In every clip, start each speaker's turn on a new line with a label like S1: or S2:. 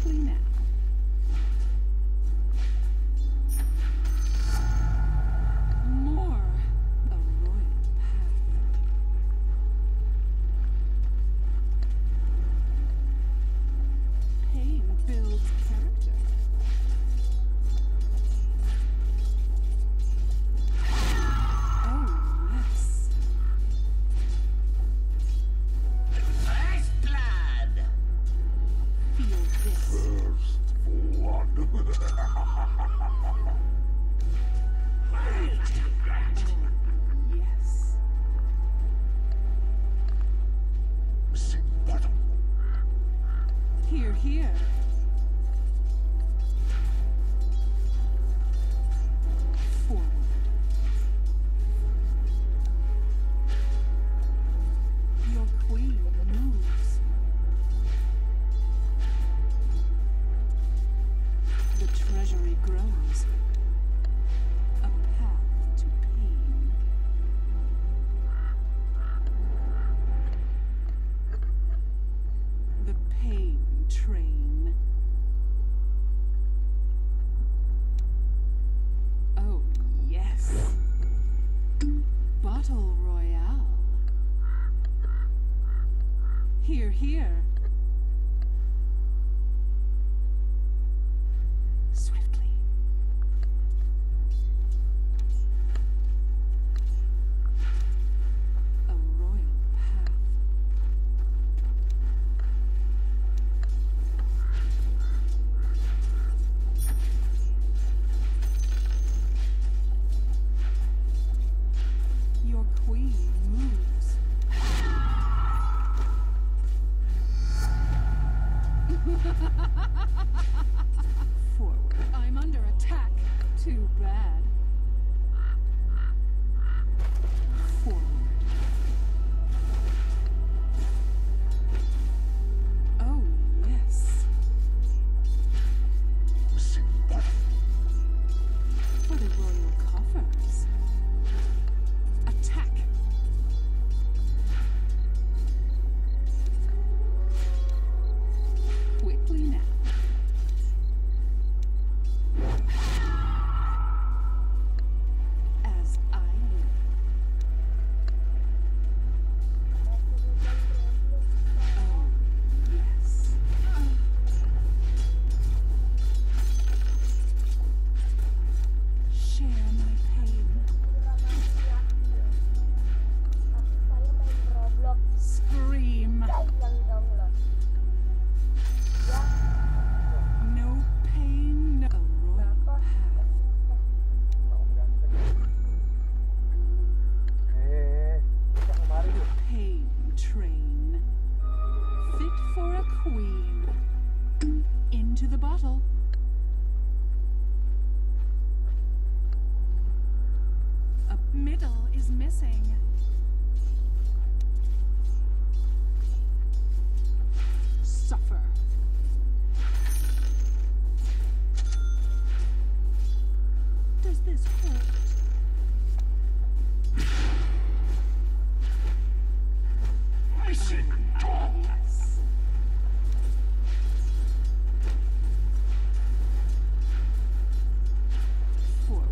S1: Quickly now. More. A royal path. Pain builds character. Oh, yes.
S2: First blood!
S1: Feel this.
S3: First blood.
S1: Oh, yes.
S3: Missing bottom.
S1: Here, here. Forward. Your queen moves. The treasury grows. A path to pain. The pain train. Oh, yes. Bottle Royale. Here, here. Swiftly. A royal path. Your queen moves. Forward. I'm under attack. Too bad. Forward. Oh, yes.
S3: Missing bottom.
S1: For the royal coffers. Attack. Quickly now. As I will. Oh, yes. Share my pain.
S4: Saya main Roblox
S1: Scream.
S4: yang download. Ya,
S1: No pain, no royal
S4: kenapa?
S1: path.
S5: Bisa kemari yuk.
S1: Pain train. Fit for a queen. Into the bottle. A middle is missing. Suffer. Does this hurt?
S3: Missing top.
S1: Yes. Forward.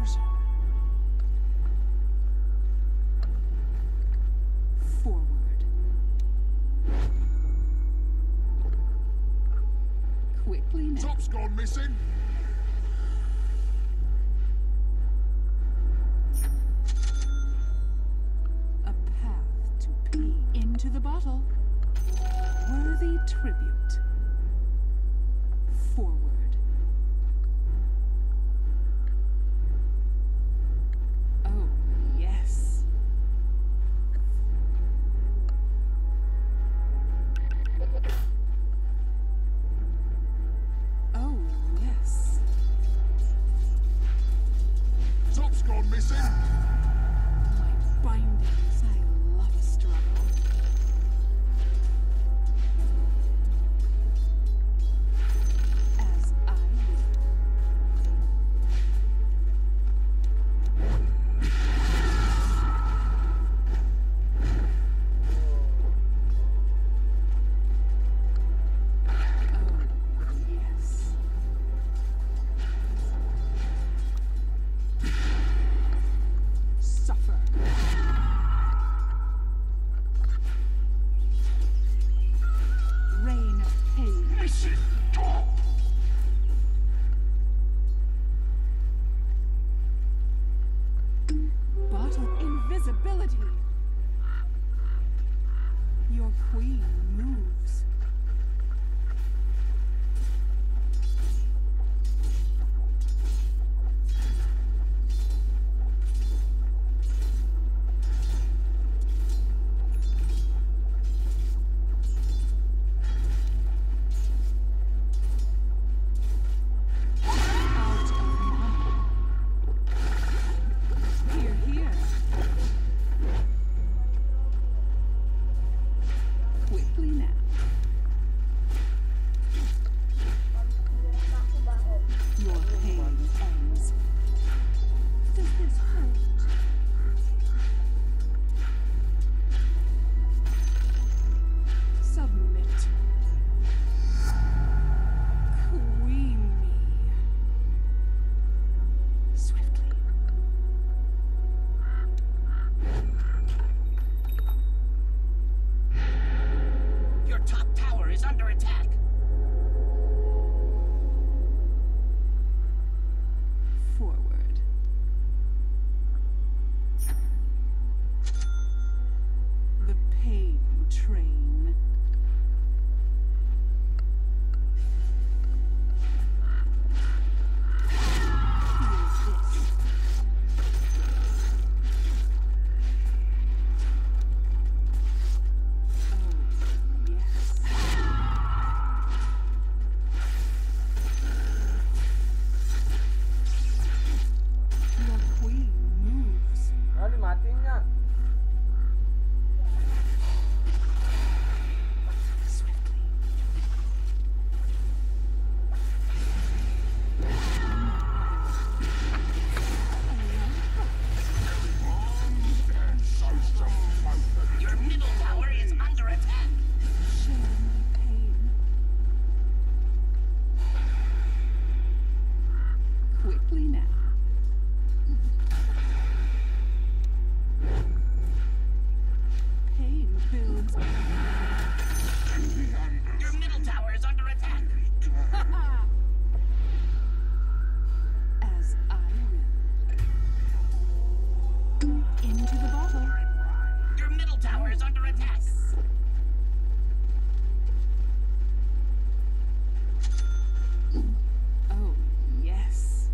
S1: explosion. Forward. Quickly now.
S3: Top's gone missing.
S1: A path to pee into the bottle. Worthy tribute. Forward. Oh, yes. Oh, yes.
S3: Top's gone missing.
S1: My bindings, I love a struggle. As I will. Oh, yes. Suffer. Rain of pain.
S3: Missing top.
S1: Bottle invisibility. Your queen moves. Out of mana. Here, here. Quickly now.
S4: Aku baho.
S1: Your pain ends. Does this hurt? Submit. Queen me. Swiftly.
S2: Your top tower is under attack.
S1: Forward. The pain train. Feel this. Oh, yes. Your queen moves.
S5: Kali matiin niya.
S1: Swiftly.
S3: And so's the both.
S2: Your middle tower is under attack.
S1: Share my pain. Quickly now. Pain builds.
S2: Your middle tower is under attack.
S1: As I will. Into the bottle.
S2: Your middle tower is under attack.
S1: Oh, yes.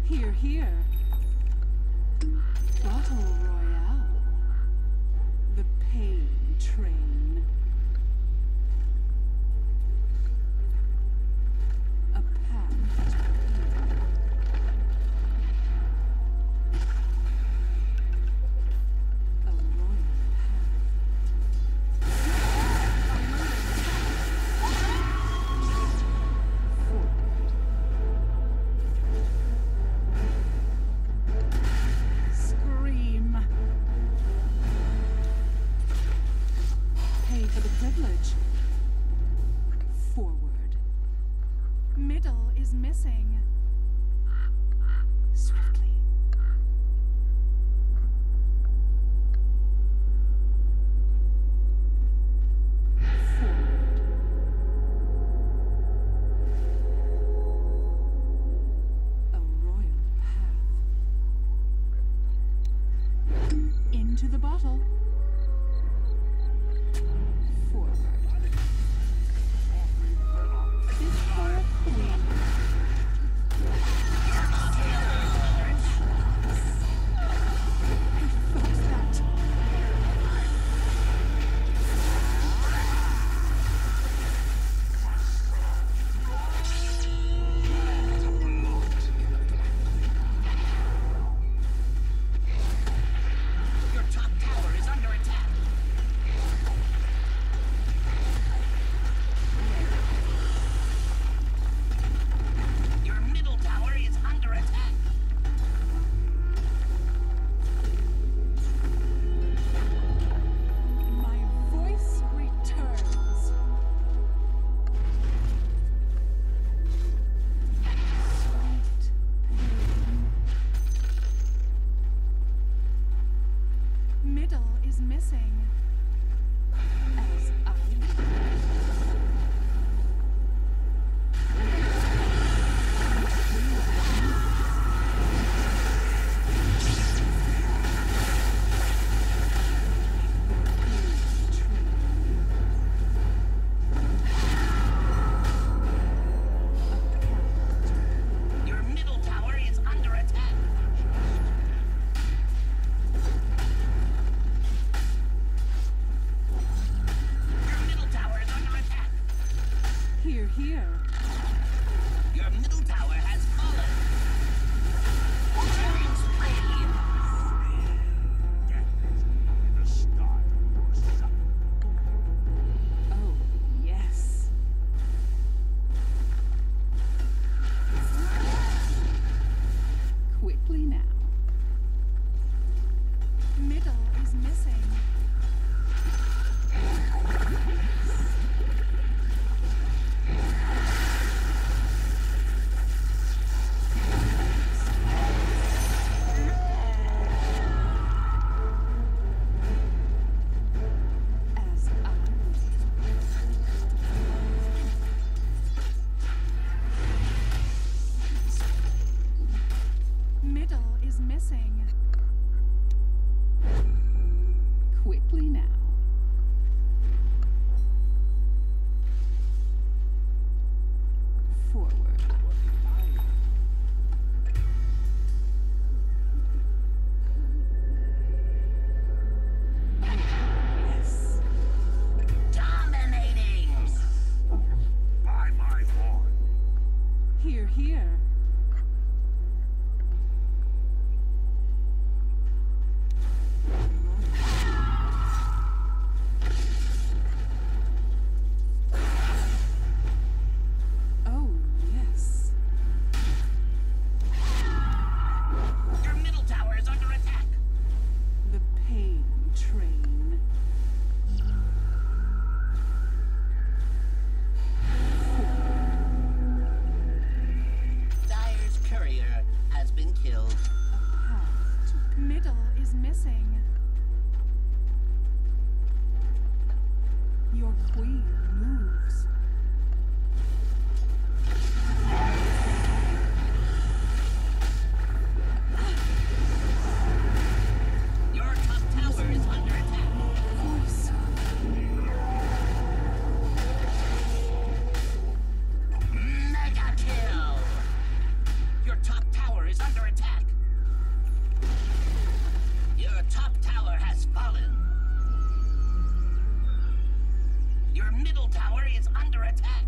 S1: Here, here. Bottle Royale. The pain train. A path to pain. A royal Scream. Pay for the privilege. Forward. Middle is missing. Swiftly. Forward. A royal path. Into the bottle. Forward. Fit for a queen. Felt that.
S2: Your top tower is under attack. Your middle tower is under attack.
S1: My voice returns. Sweet pain. Middle is missing. As I
S2: Your middle tower is under attack. Your middle tower is under attack.
S1: Here, here.
S2: Your middle tower has fallen. Killing spree.
S3: In the style or something.
S1: Oh, yes. Quickly now. Middle is missing. As I Middle is missing. Quickly now. Forward. Yes.
S2: Dominating.
S3: By my horn.
S1: Here, here. Oh, yes.
S2: Your middle tower is under attack.
S1: The pain train.
S2: Dire's courier has been killed.
S1: A path to middle is missing. Your queen moves.
S2: Your top tower is under attack.
S1: Voice.
S2: Mega kill. Your top tower is under attack. Your top tower has fallen. Your middle tower is under attack.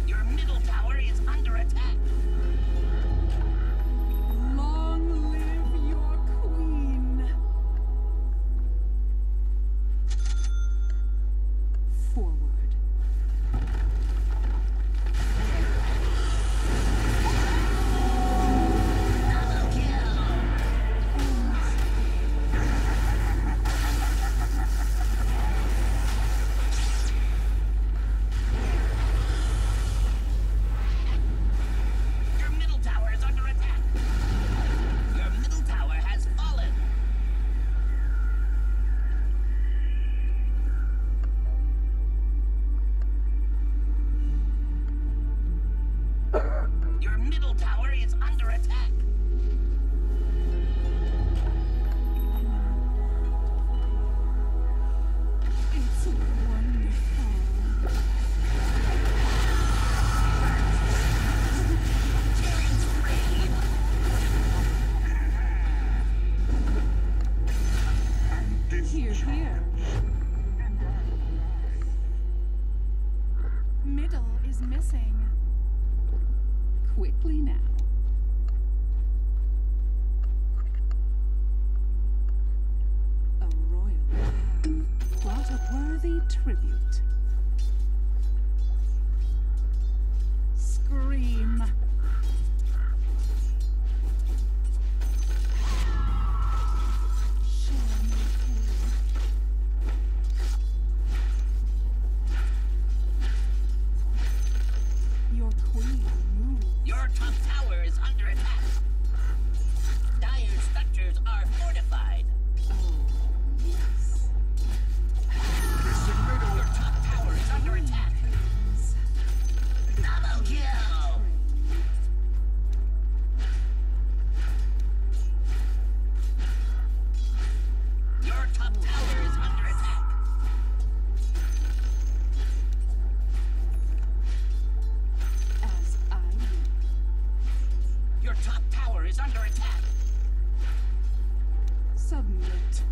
S2: Your middle tower is under attack.
S1: Long live your queen. Forward.
S2: Double kill.
S1: Passing. Quickly now. A royal path brought a worthy tribute. Scream. Your queen moves.
S2: Your top tower is under attack. Dire structures are fortified.
S1: Oh, yes.
S2: Your top tower is under attack. Double kill! Your top tower is under attack.
S1: As I will.
S2: Your top tower is under attack.
S1: Submit.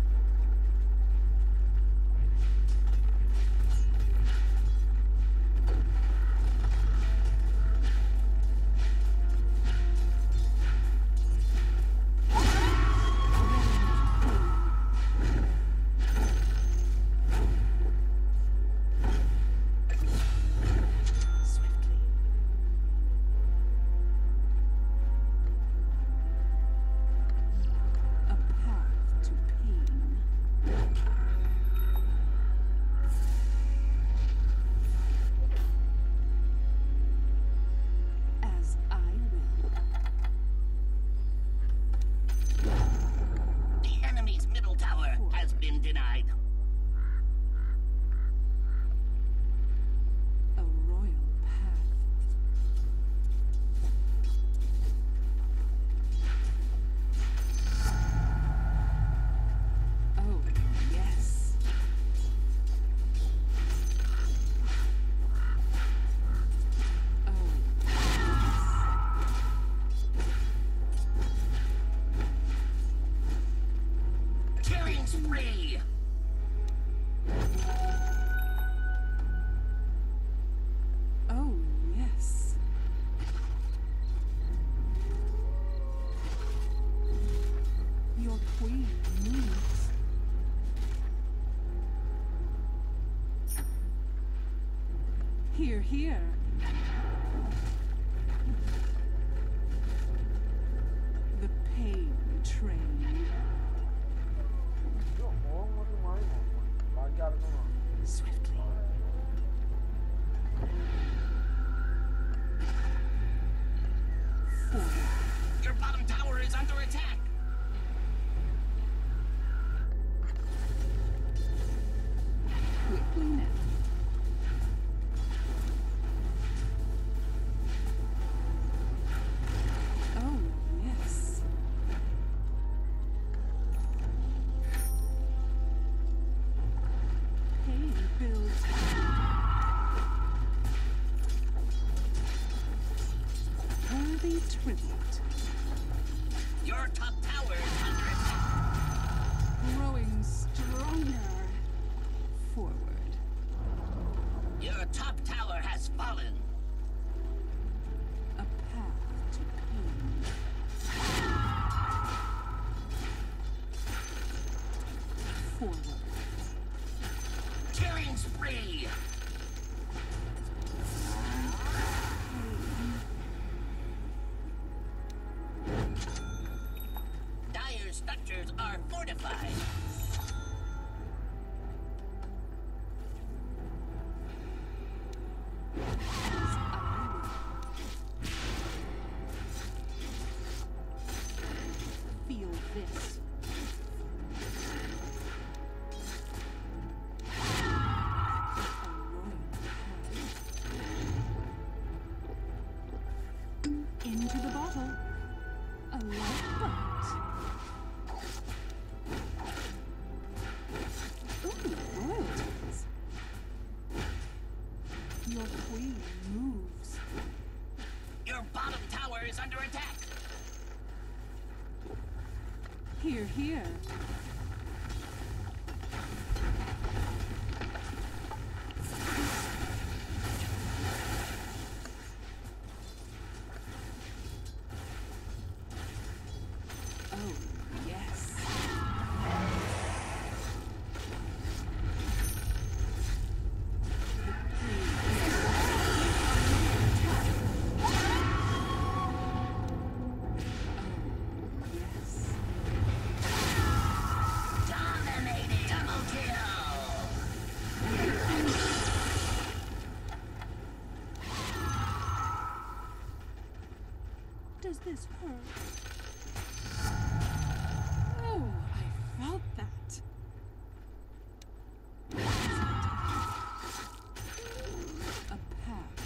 S1: Swiftly. A path to pain. As I will.
S2: The enemy's middle tower has been denied.
S1: A royal path. Oh, yes. Oh,
S2: Killing spree!
S1: oh, yes. Your queen moves. Here, here. The pain train.
S5: Yun, mukhang matumay mo. Bagyar mo nga.
S1: Swiftly. Forward.
S2: Your bottom tower is under attack.
S1: Quickly now. Oh, yes. Pain builds. Worthy tribute.
S2: Your top tower is under attack.
S1: Growing stronger. Forward.
S2: Your top tower has fallen.
S1: A path to pain. Forward.
S2: Killing spree! Dire structures are fortified.
S1: Feel this. Into the bottle. A lifeboat. Ooh, royalties. Your queen moves.
S2: Your bottom tower is under attack.
S1: Here, here. Oh, yes.
S2: Dominating! Double kill!
S1: Does this hurt? Oh, I felt that. A path.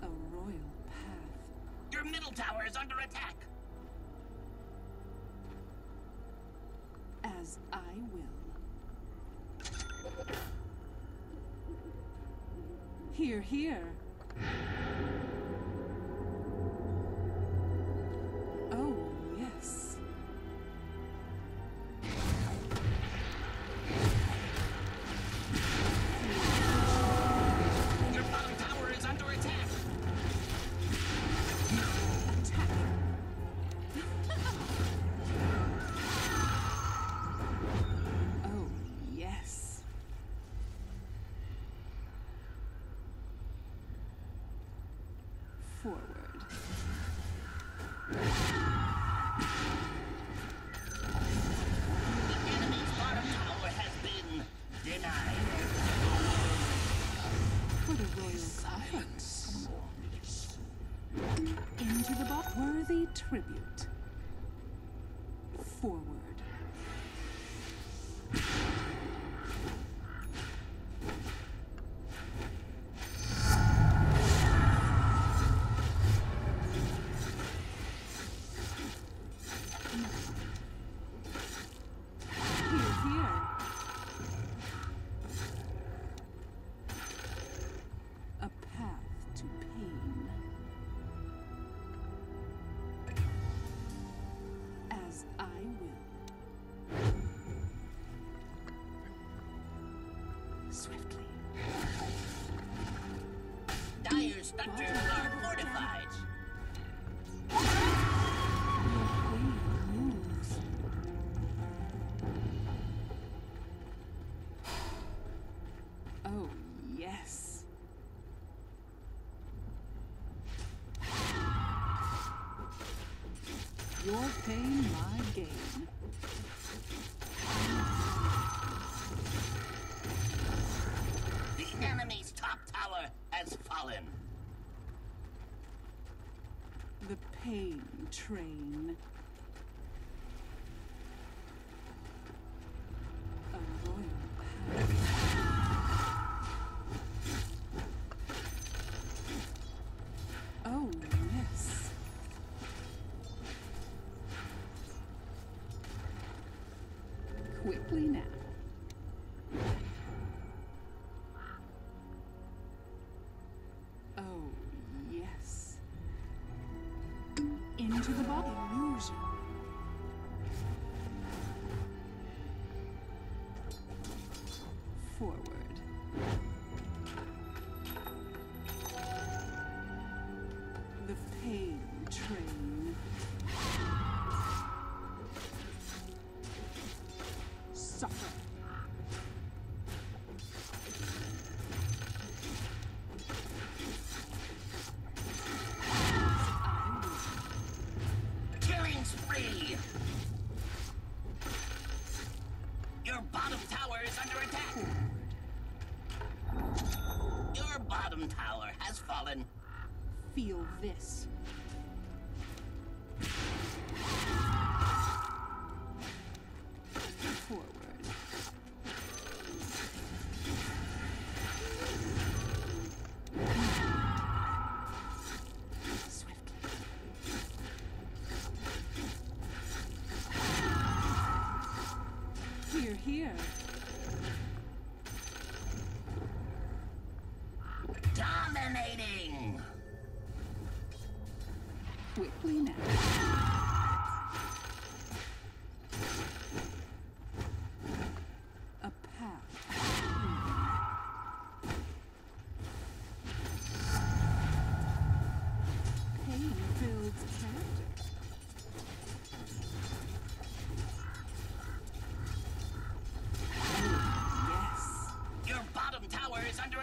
S1: A royal path.
S2: Your middle tower is under attack!
S1: As I will. Here, here. Oh, yes.
S2: Your bottom tower is under attack!
S1: Attack. Oh, yes. Forward.
S2: The enemy's bottom tower has been denied.
S1: For the royal silence. Into the worthy tribute. Forward. Here, here. A path to pain. As I will. Swiftly.
S2: Dire structures are fortified.
S1: Your pain moves. Oh, yes. Your pain, my gain.
S2: The enemy's top tower has fallen.
S1: The pain train. A royal path. Oh, yes. Quickly now. Oh, yes. Into the body illusion. Forward. The pain train. Suffer. I will.
S2: Killing spree! Your bottom tower is under attack. Your bottom tower has fallen.
S1: Feel this. Forward. Swiftly. Here, here.
S2: Dominating!
S1: Quickly now.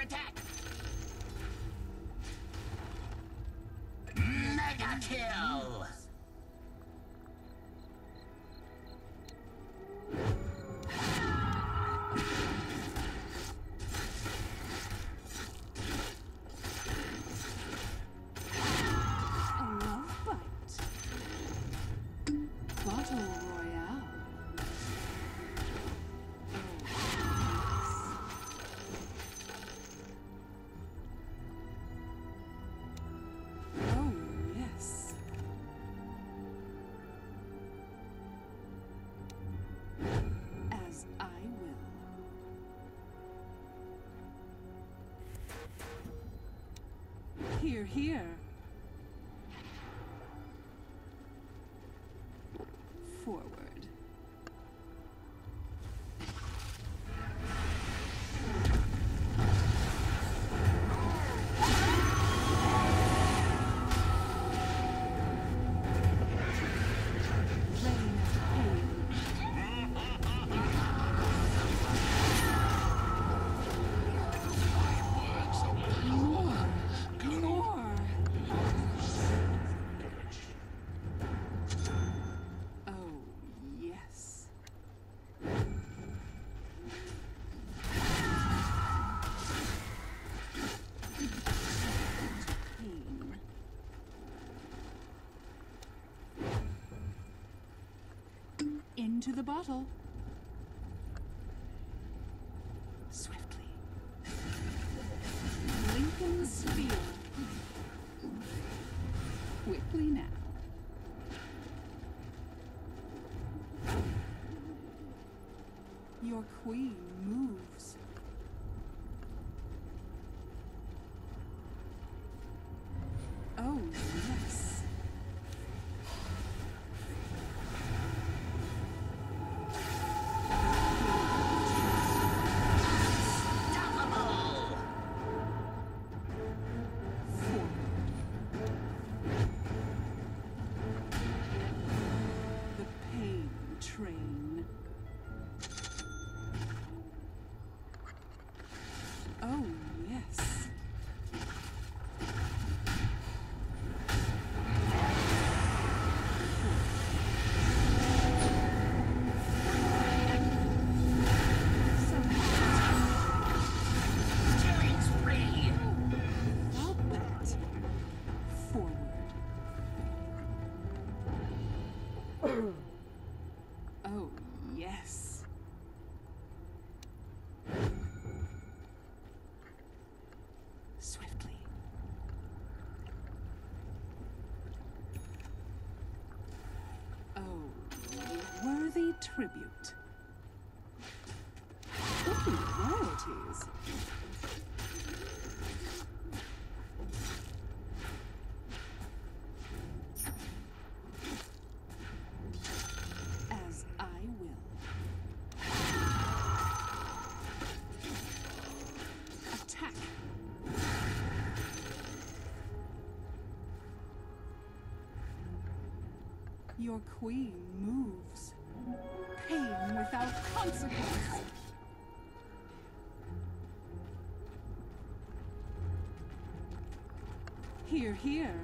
S2: attack! Mega kill!
S1: A love bite. Bottle Royale. Oh, yes. As I will. Here, here. Forward. Rain of pain. More. More. Oh, yes. Pain. Into the bottle. Swiftly. Lincoln Spear. Quickly now. Your queen moves. Oh, yes.
S2: Unstoppable!
S1: The pain train. Oh, yes.
S2: Killing spree!
S1: Without that. Forward. Oh, yes. Swiftly. Oh, worthy tribute. Ooh, royalties. As I will. Attack. Your queen moves. Pain without consequence. Here, here.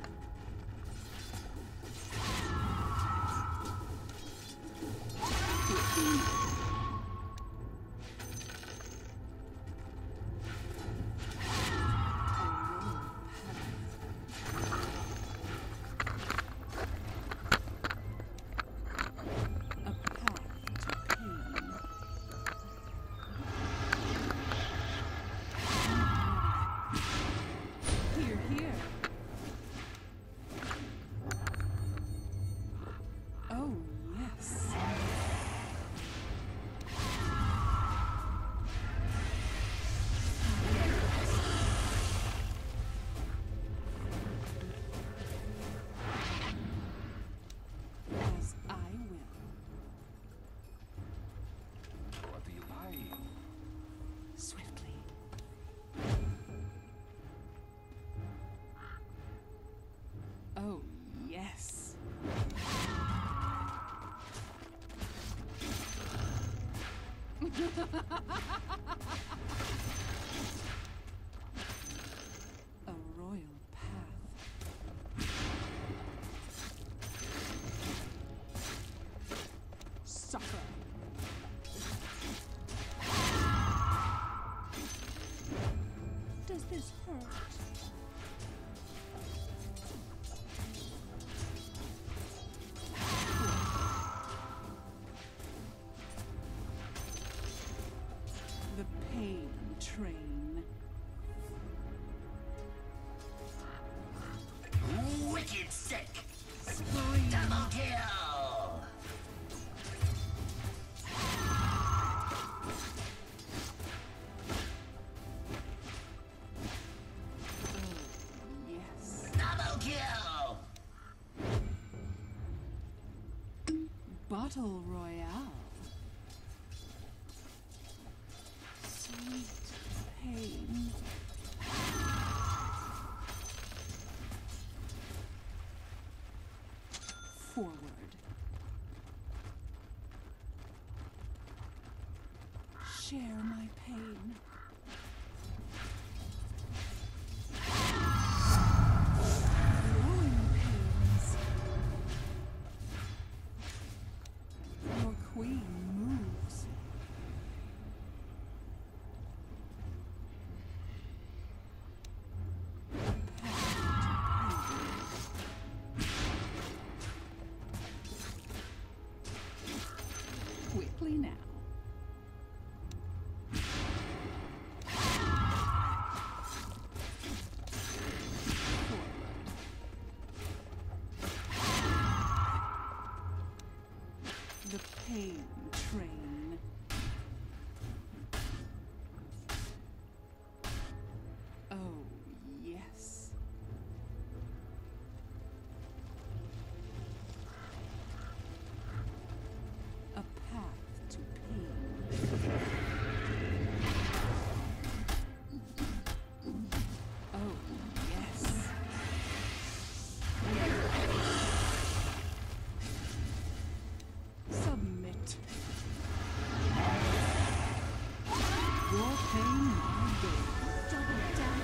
S1: A path to pain. Here, here. Oh, yes. As I will.
S3: What do you like?
S1: Swiftly. Oh, yes. The pain train.
S2: Wicked sick.
S1: Spree.
S2: Double kill.
S1: Yes.
S2: Double kill.
S1: Bottle Royale. Sweet pain. Forward. Share my pain. Growing pains. Your queen moves. Quickly now. The pain train. Oh, yes. A path to pain. Oh, yes. Submit. Your pain, my gain. Double down.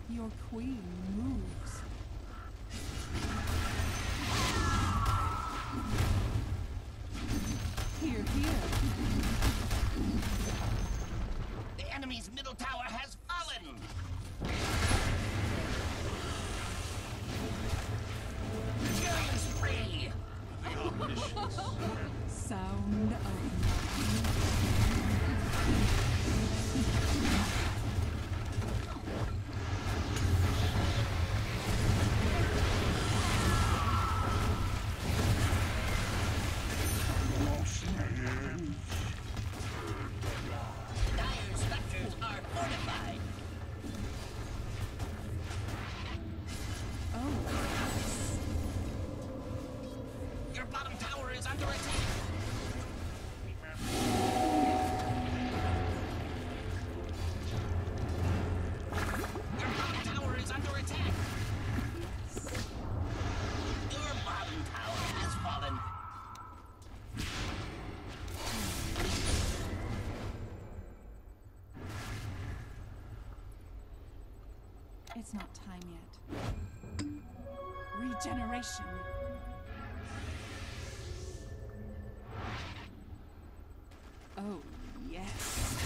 S1: Your queen moves. Here, here.
S2: The enemy's middle tower has fallen. Killing spree.
S1: Sound of
S2: Dire structures are fortified.
S1: oh, yes.
S2: Your bottom tower is under attack. Your bottom tower is under attack. Your bottom tower has fallen.
S1: It's not time yet. Regeneration. Oh, yes.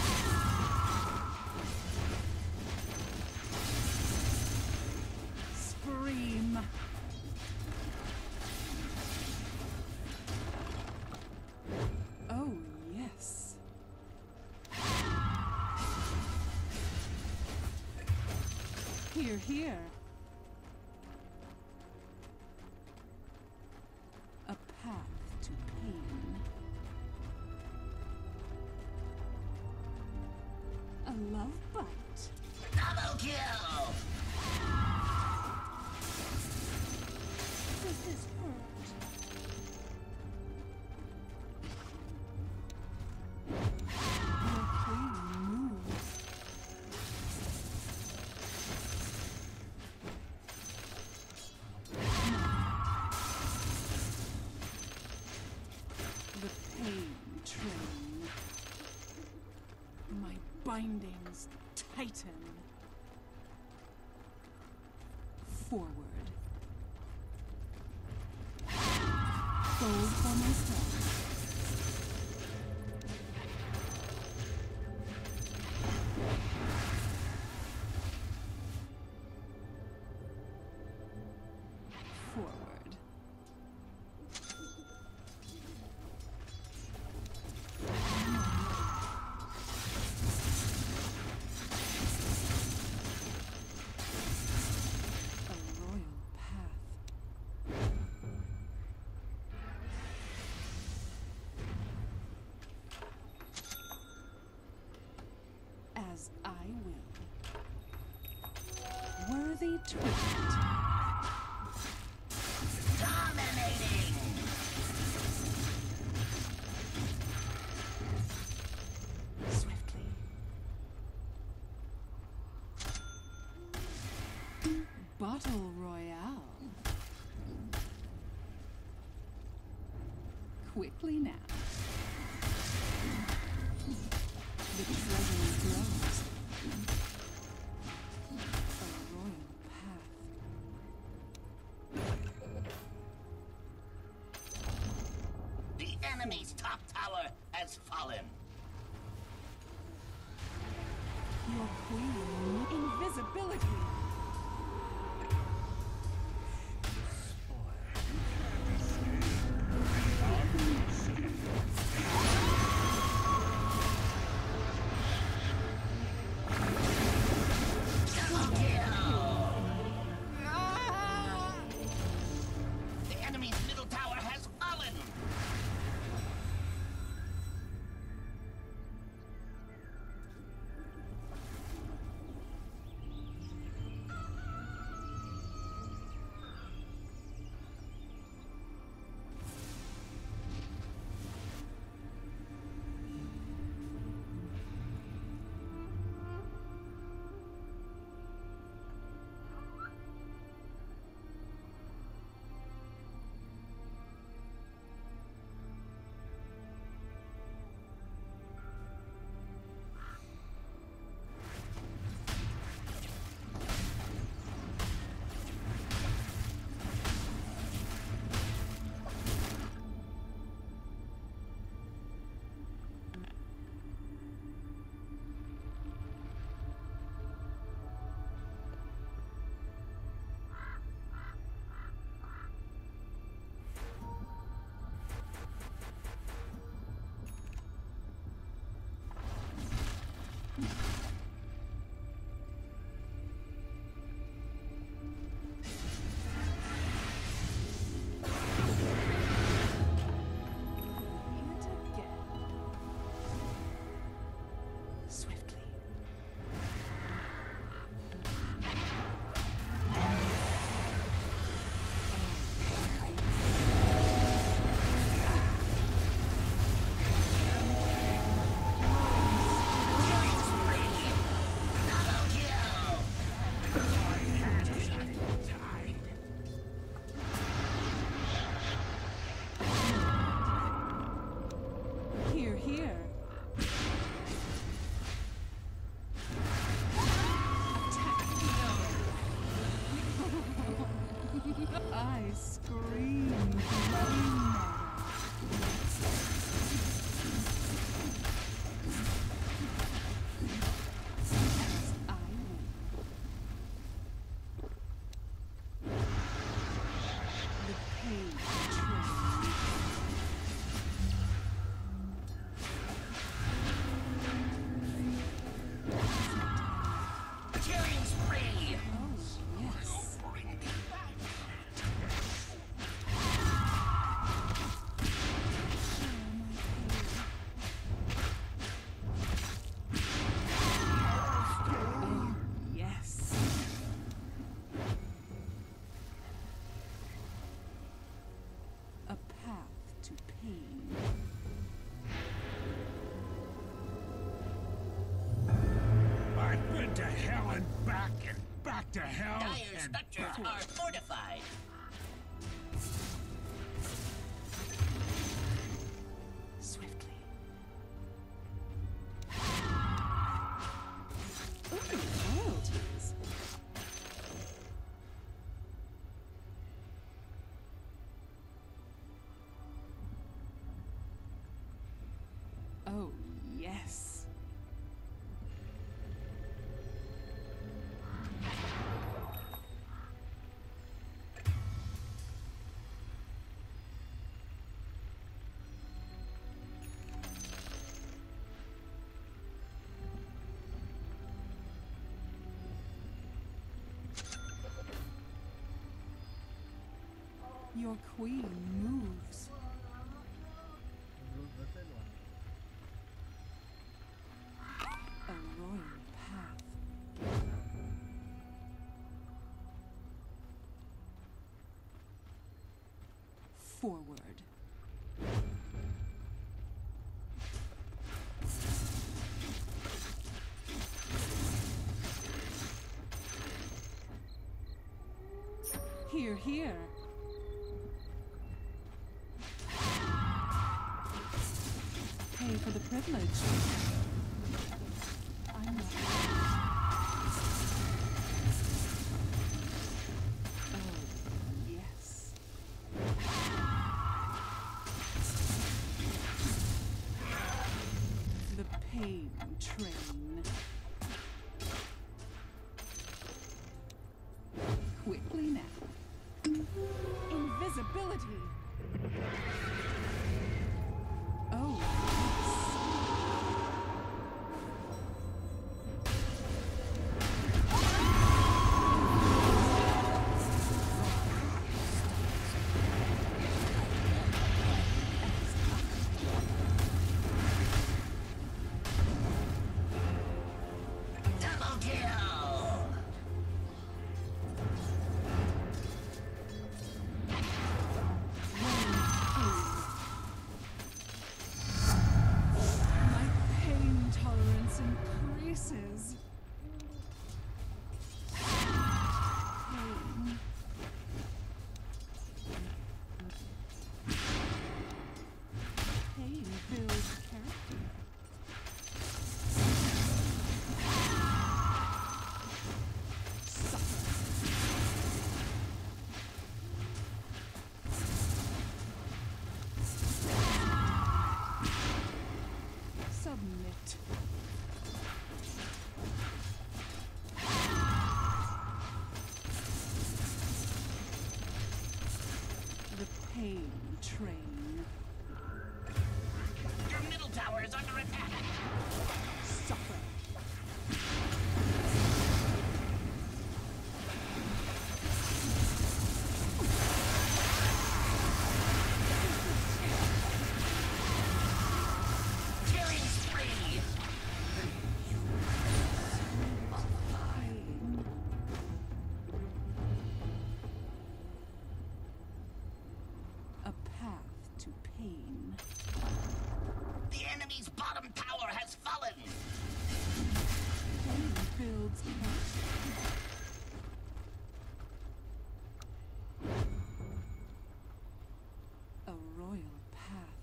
S1: Scream. Oh, yes. Here, here. A path to pain. A love bite.
S2: Double kill.
S1: This is hurt. Your queen moves. The pain train. My bindings tighten. Forward. Gold for myself. Worthy tribute.
S2: Dominating!
S1: Swiftly. Bottle Royale. Quickly now. The treasury grows. A royal path.
S2: The enemy's top tower has fallen.
S1: Your queen. Invisibility.
S2: The enemy's middle tower has fallen.
S1: Yet again. Swiftly. Here, here. Attack. I scream bloody as I win. The page train.
S2: Killing spree!
S1: Oh, yes. Oh, yes. A path to pain.
S3: I've been to hell and back to hell
S2: Dire
S3: and
S2: structures are fortified.
S1: Swiftly. Ooh, royalties. Oh, yes. Your queen moves.
S5: Belum selesai loh.
S1: A royal path. Forward. Here, here. Pay for the privilege. I'm not. Oh, yes. The pain train. Quickly now. Invisibility. Oh,
S2: Double kill!
S1: my pain tolerance increases. Pain. Pain builds character. Submit. The pain train.
S2: Your middle tower is under attack!
S1: Suffer.
S2: Killing spree!
S1: Pain. A path to pain.
S2: The enemy's bottom tower has fallen!
S1: Pain builds character. A royal path.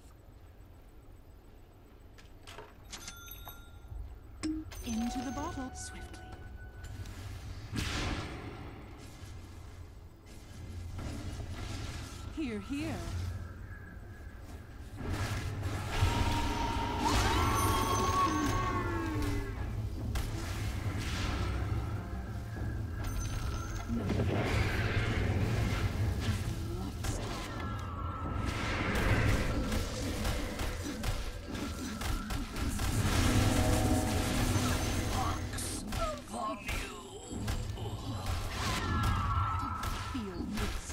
S1: Into the bottle swiftly. Here, here. No. Lots.
S2: For you!
S1: Feel this.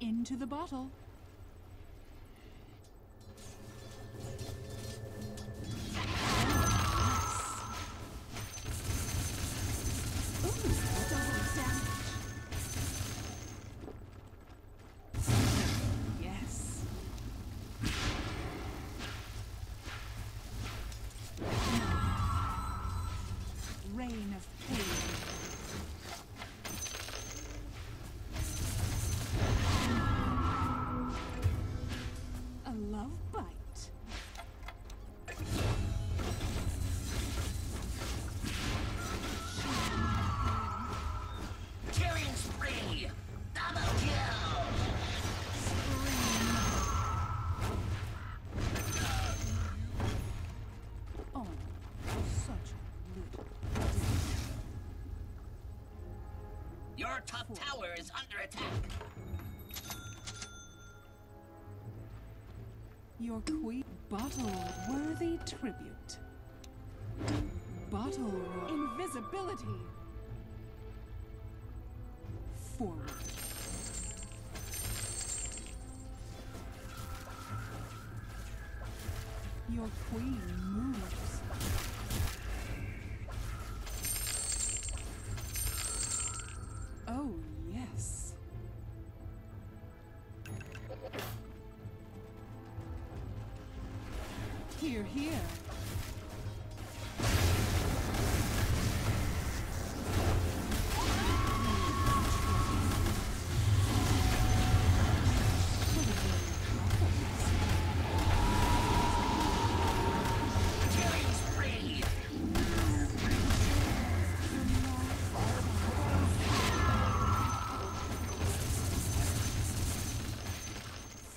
S1: Into the bottle. Ooh, double damage. Yes. Rain of pain. A love bite.
S2: Killing spree! Double kill!
S1: Oh, such a little.
S2: Your top tower is under attack!
S1: Your queen bottle worthy tribute. Bottle invisibility. Forward. Your queen moves. Oh, yes. Here, here.
S2: Killing spree!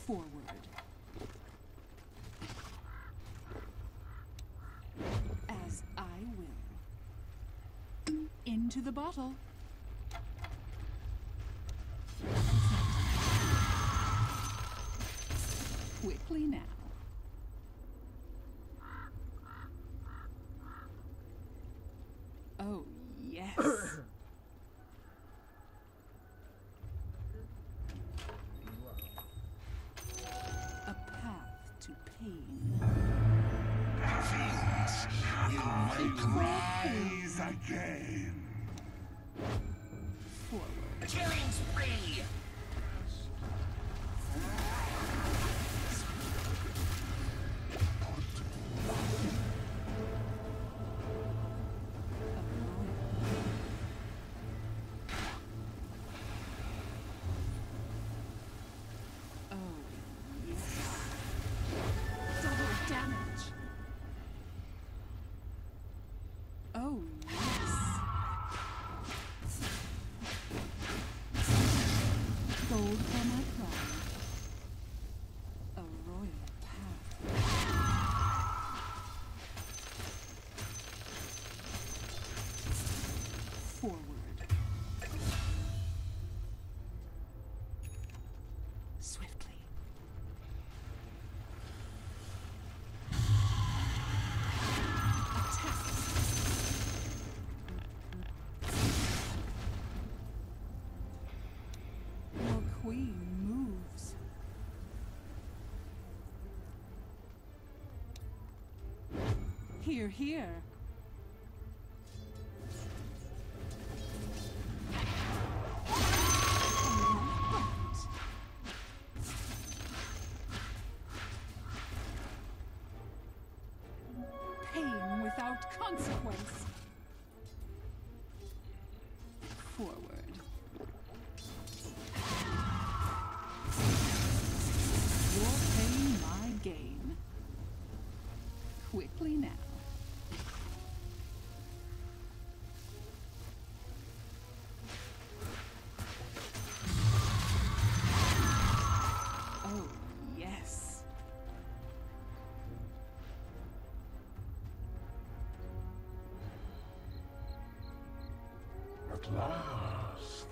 S1: Forward. As I will. Into the bottle. Quickly now. Oh, yes. A path to pain.
S3: Fiends will rise again.
S1: Forward.
S2: Killing spree!
S1: Oh, yes. Double damage. Oh, yes. Gold for my crown. A royal path. Forward. Swiftly. Attack. Your queen moves. Here, here. Pain without consequence. Forward. Your pain, my gain. Quickly now. Oh, yes.
S3: At last.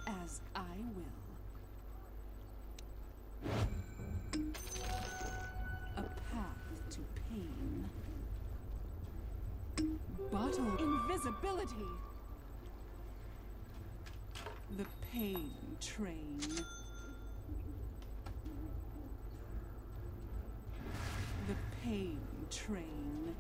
S1: As I will. A path to pain. Bottle invisibility. The pain train. The pain train.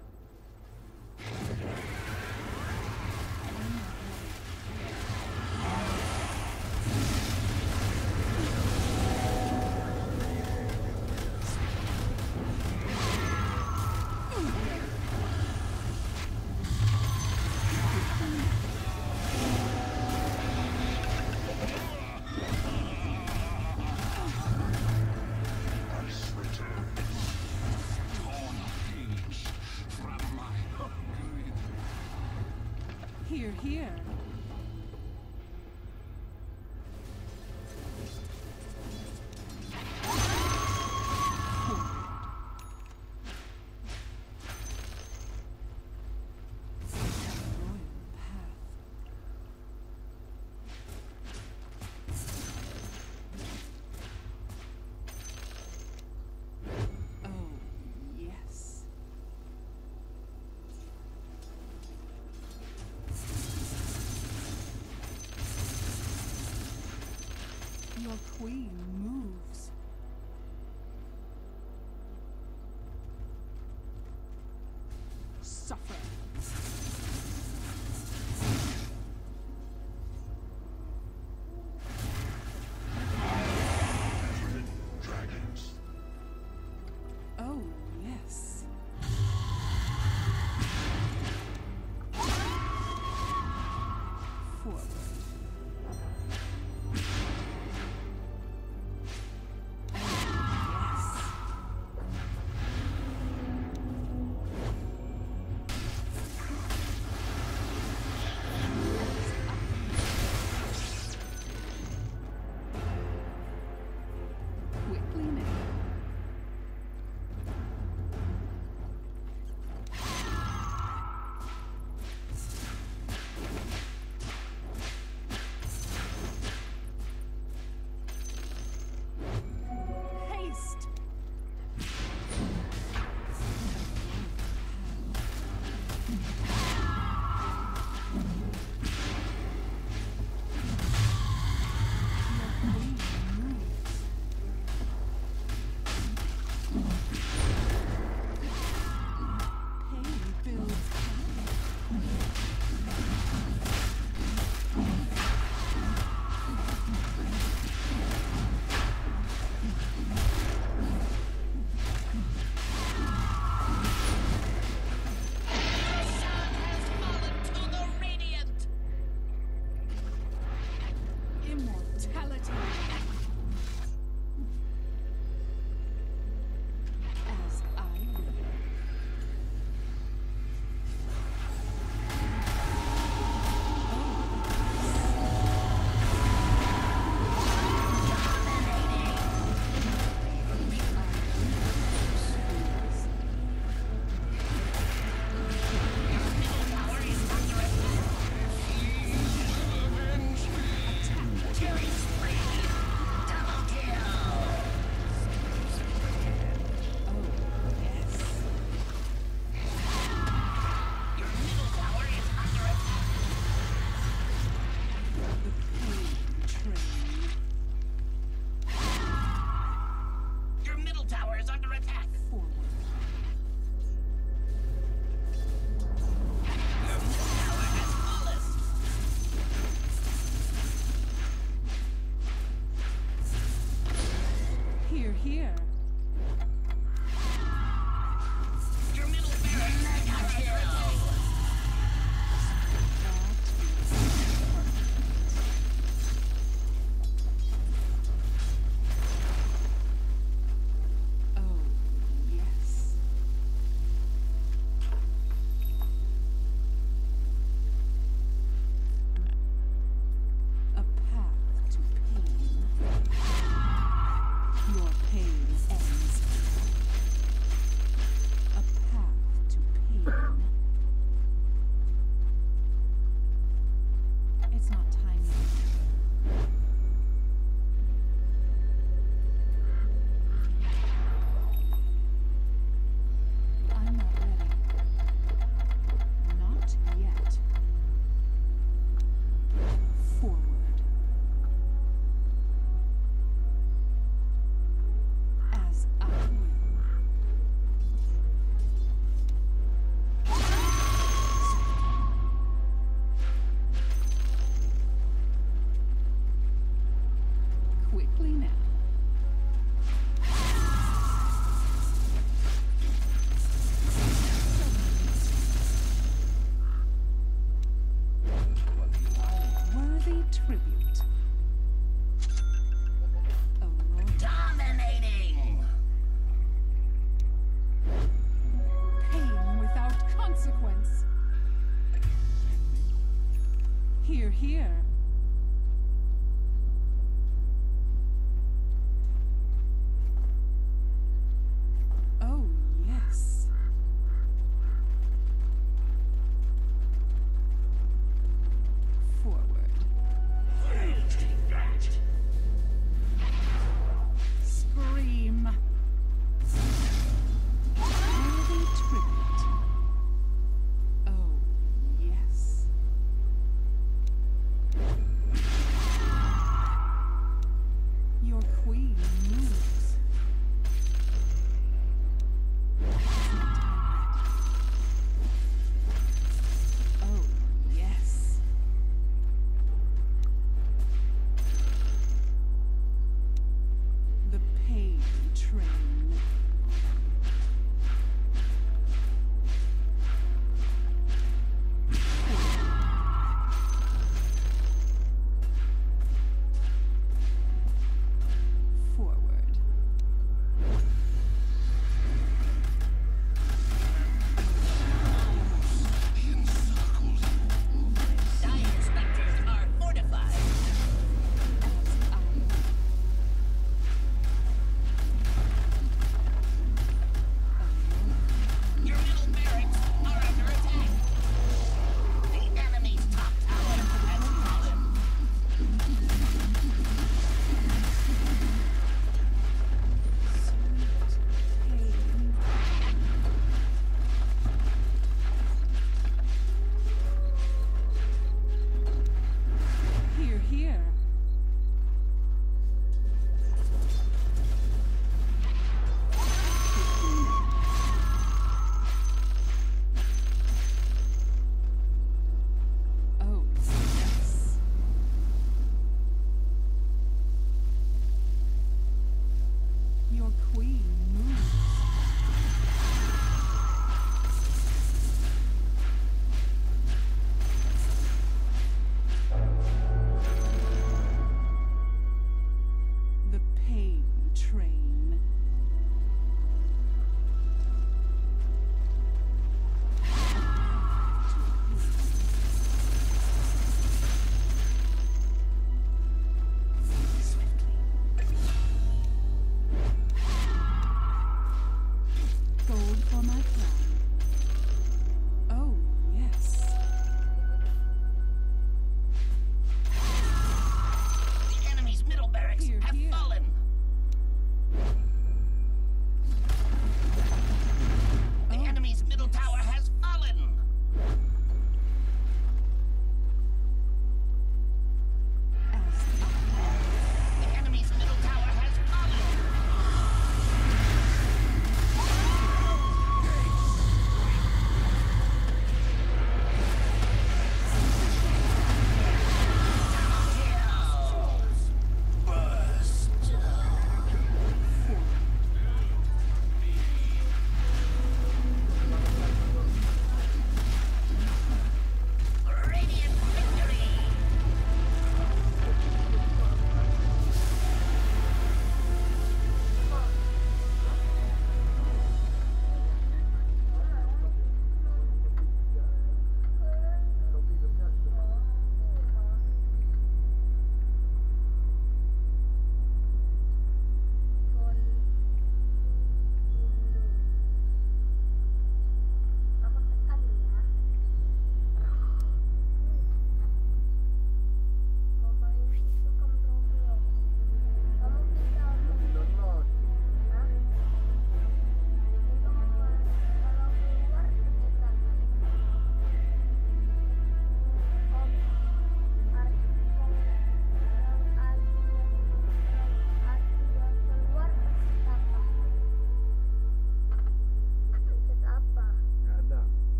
S1: Here, here. Your queen moves.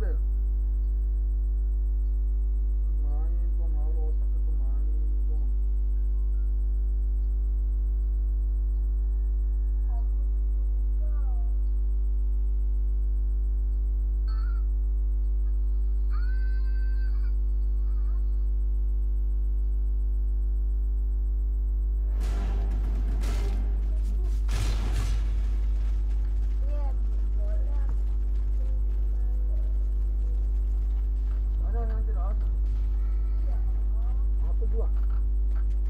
S5: deh. Main dong, lalu otak itu main dong.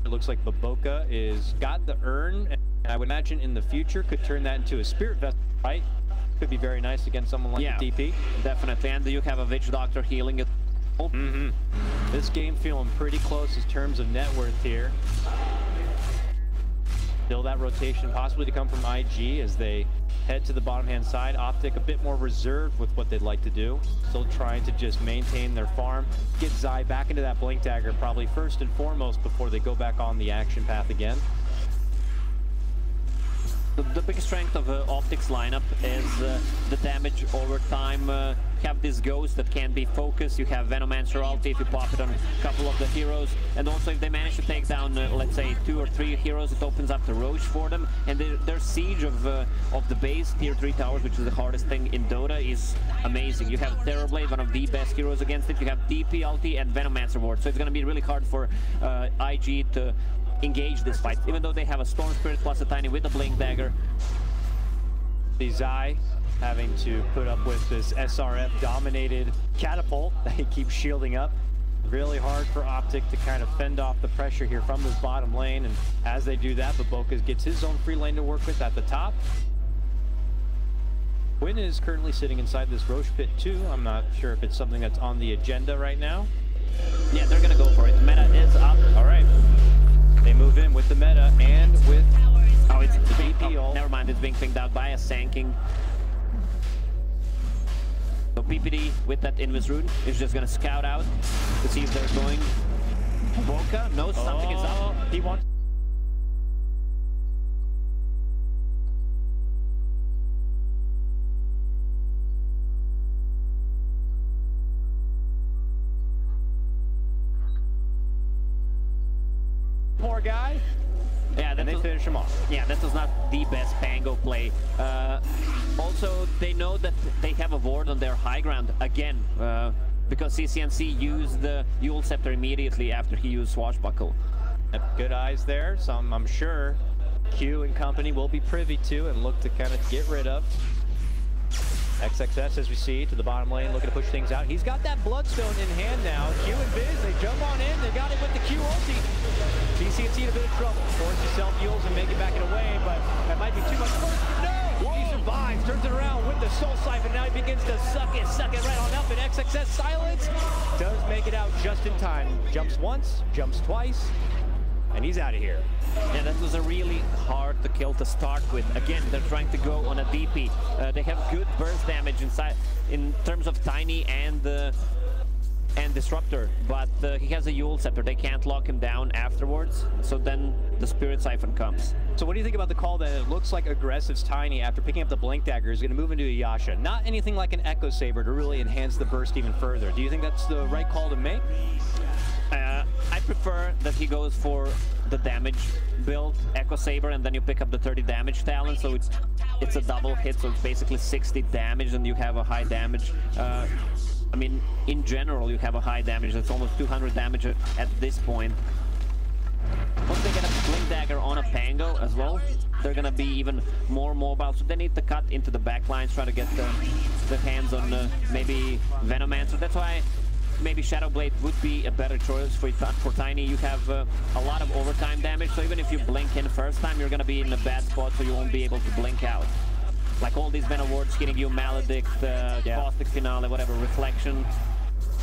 S6: It looks like Baboka is got the urn, and I would imagine in the future could turn that into a spirit vessel, right? Could be very nice against someone like the DP.
S7: Definitely, and you have a Witch Doctor healing it.
S6: This game feeling pretty close in terms of net worth here. Still that rotation possibly to come from IG as they head to the bottom hand side. Optic a bit more reserved with what they'd like to do. Still trying to just maintain their farm. Get Zai back into that Blink Dagger probably first and foremost before they go back on the action path again.
S7: The big strength of Optic's lineup is the damage over time. You have this Ghost that can be focused, you have Venomancer ulti if you pop it on a couple of the heroes, and also if they manage to take down, let's say, 2 or 3 heroes, it opens up the Roche for them, and their siege of the base, tier 3 towers, which is the hardest thing in Dota, is amazing. You have Terrorblade, one of the best heroes against it, you have DP ulti and Venomancer ward, so it's going to be really hard for IG to engage this fight, even though they have a Storm Spirit plus a Tiny with a Blink Dagger.
S6: The Zai having to put up with this SRF dominated catapult that he keeps shielding up. Really hard for Optic to kind of fend off the pressure here from this bottom lane, and as they do that, Baboka gets his own free lane to work with at the top. Quinn is currently sitting inside this Roche pit too. I'm not sure if it's something that's on the agenda right now.
S7: Yeah, they're gonna go for it. Meta is up.
S6: All right. They move in with the meta and with...
S7: Oh, it's
S6: the
S7: being,
S6: DP ult.
S7: never mind, it's being pinged out by a Sanking. So PPD with that Invis rune is just gonna scout out to see if they're going. Boca knows something is up.
S6: He wants... Poor guy.
S7: Yeah,
S6: And they finish him off.
S7: Yeah, that was not the best Pango play. Also, they know that they have a ward on their high ground again, because CCNC used the Yule Scepter immediately after he used Swashbuckle.
S6: Good eyes there. Some, I'm sure, Q and company will be privy to and look to kind of get rid of. XXS, as we see, to the bottom lane, looking to push things out. He's got that Bloodstone in hand now. Q and Biz, they jump on in. They got it with the Q ulti. CCNC in a bit of trouble. Forced to self-heals and make it back away, but that might be too much work. No! He survives, turns it around with the Soul Siphon. Now he begins to suck it right on up, and XXS silence does make it out just in time. Jumps once, jumps twice, and he's out of here.
S7: Yeah, that was a really hard to kill to start with. Again, they're trying to go on a DP. They have good burst damage inside in terms of Tiny and Disruptor, but he has a Yule Scepter. They can't lock him down afterwards, so then the Spirit Siphon comes.
S6: So what do you think about the call that it looks like Aggressive's Tiny, after picking up the Blink Dagger, is going to move into a Yasha? Not anything like an Echo Saber to really enhance the burst even further. Do you think that's the right call to make?
S7: I prefer that he goes for the damage build, Echo Saber, and then you pick up the 30 damage talent, so it's a double hit, so it's basically 60 damage, and you have a high damage. I mean, in general, you have a high damage. That's almost 200 damage at this point. Once they get a Blink Dagger on a Pango as well, they're gonna be even more mobile, so they need to cut into the back lines, try to get the hands on maybe Venomancer. That's why maybe Shadowblade would be a better choice for Tiny. You have a lot of overtime damage, so even if you blink in first time, you're gonna be in a bad spot, so you won't be able to blink out. Like all these Venom wards hitting you, Maledict, Caustic Finale, whatever, Reflection.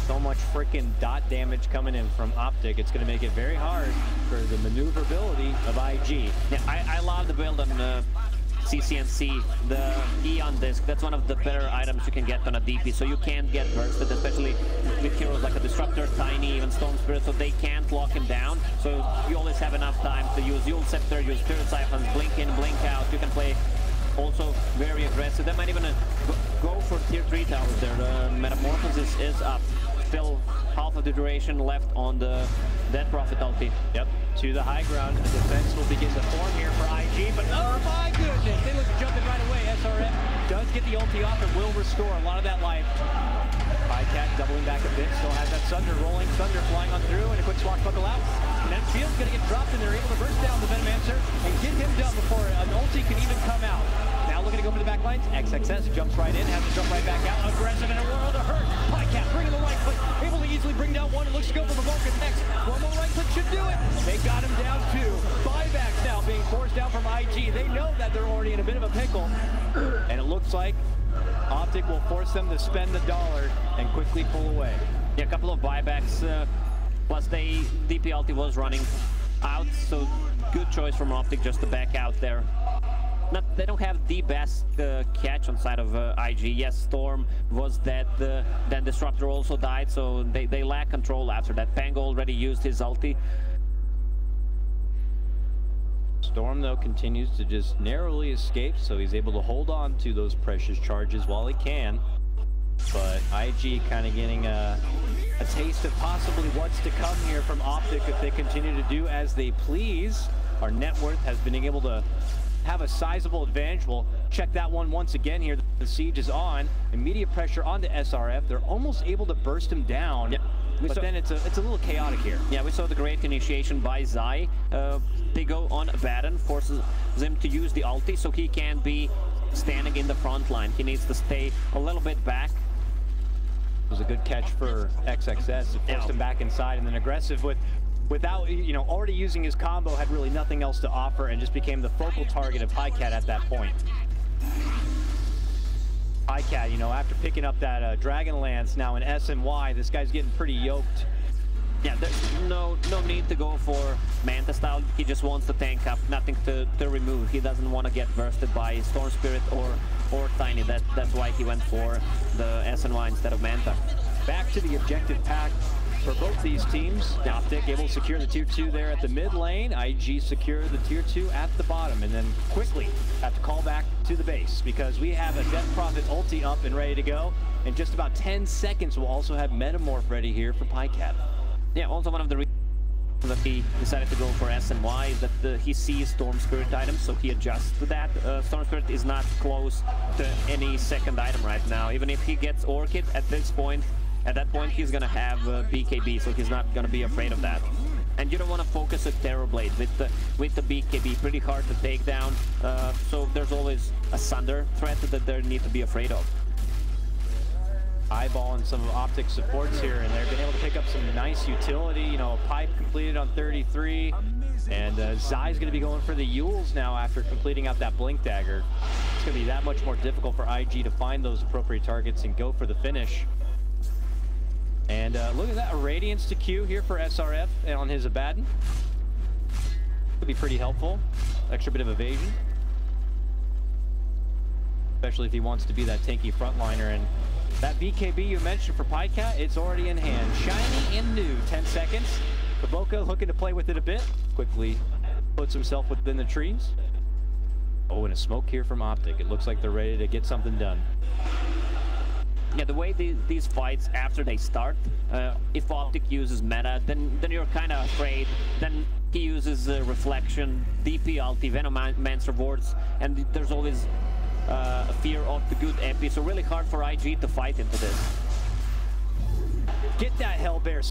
S6: So much freaking dot damage coming in from Optic. It's going to make it very hard for the maneuverability of IG.
S7: Yeah, I love the build on CCNC, the Eon Disc. That's one of the better items you can get on a DP, so you can't get bursted, especially with heroes like a Disruptor, Tiny, even Storm Spirit, so they can't lock him down. So you always have enough time to use Yule Scepter, use Spirit Siphons, blink in, blink out. You can play also very aggressive. They might even go for tier 3 towers there. The Metamorphosis is up. Still half of the duration left on the Death Prophet ulti.
S6: Yep, to the high ground. The defense will begin to form here for IG, but oh my goodness, they look jumping right away. SRF does get the ulti off and will restore a lot of that life. Pycat doubling back a bit, still has that Thunder rolling. Thunder flying on through and a quick swashbuckle out. And then Shield's gonna get dropped and they're able to burst down the Venomancer and get him done before an ulti can even come out. Now looking to go for the back lines. XXS jumps right in, has to jump right back out. Aggressive in a world of hurt. Pycat bringing the right click, able to easily bring down one. It looks to go for the Vulcan next. One more right click should do it. They got him down two. Buybacks now being forced down from IG. They know that they're already in a bit of a pickle. And it looks like Optic will force them to spend the dollar and quickly pull away.
S7: Yeah, a couple of buybacks, plus DP ulti was running out, so good choice from Optic just to back out there. They don't have the best catch on side of IG. Yes, Storm was dead, then Disruptor also died, so they lack control after that. Pango already used his ulti.
S6: Storm, though, continues to just narrowly escape, so he's able to hold on to those precious charges while he can. But IG kind of getting a taste of possibly what's to come here from Optic if they continue to do as they please. Our net worth has been able to have a sizable advantage. We'll check that one once again here. The siege is on. Immediate pressure onto SRF. They're almost able to burst him down. Yep. But then it's a little chaotic here. Yeah, we saw the great initiation by Zai. They go on Abaddon, forces him to use the ulti so he can be standing in the front line. He needs to stay a little bit back. It was a good catch for XXS. It forced him back inside, and then aggressive without, you know, already using his combo, had really nothing else to offer and just became the focal target of Pycat at that point. Pycat, you know, after picking up that Dragon Lance now in SNY, this guy's getting pretty yoked.
S7: Yeah, there's no need to go for Manta style. He just wants to tank up, nothing to remove. He doesn't want to get bursted by Storm Spirit or Tiny. That's why he went for the SNY instead of Manta.
S6: Back to the objective pack for both these teams. Optic able to secure the tier 2 there at the mid lane. IG secure the tier 2 at the bottom, and then quickly have to call back to the base because we have a Death Prophet ulti up and ready to go. In just about 10 seconds, we'll also have Metamorph ready here for Pycat.
S7: Yeah, also one of the reasons that he decided to go for SNY is that he sees Storm Spirit items, so he adjusts to that. Storm Spirit is not close to any second item right now. Even if he gets Orchid at that point, he's gonna have BKB, so he's not gonna be afraid of that. And you don't want to focus a Terrorblade with the BKB, pretty hard to take down. So there's always a Sunder threat that they need to be afraid of.
S6: Eyeballing some of Optic supports here, and they've been able to pick up some nice utility. You know, Pipe completed on 33, and Zai's going to be going for the Yules now after completing out that Blink Dagger. It's going to be that much more difficult for IG to find those appropriate targets and go for the finish. And look at that, a Radiance to Q here for SRF on his Abaddon. Could be pretty helpful. Extra bit of evasion. Especially if he wants to be that tanky frontliner. And that BKB you mentioned for Pycat, it's already in hand. Shiny and new, 10 seconds. Baboka looking to play with it a bit. Quickly puts himself within the trees. Oh, and a smoke here from Optic. It looks like they're ready to get something done.
S7: Yeah, the way these fights, after they start, if Optic uses meta, then you're kind of afraid. Then he uses Reflection, DP ulti, Venomancer wards, and there's always a fear of the good epi, so really hard for IG to fight into this.
S6: Get that Hellbear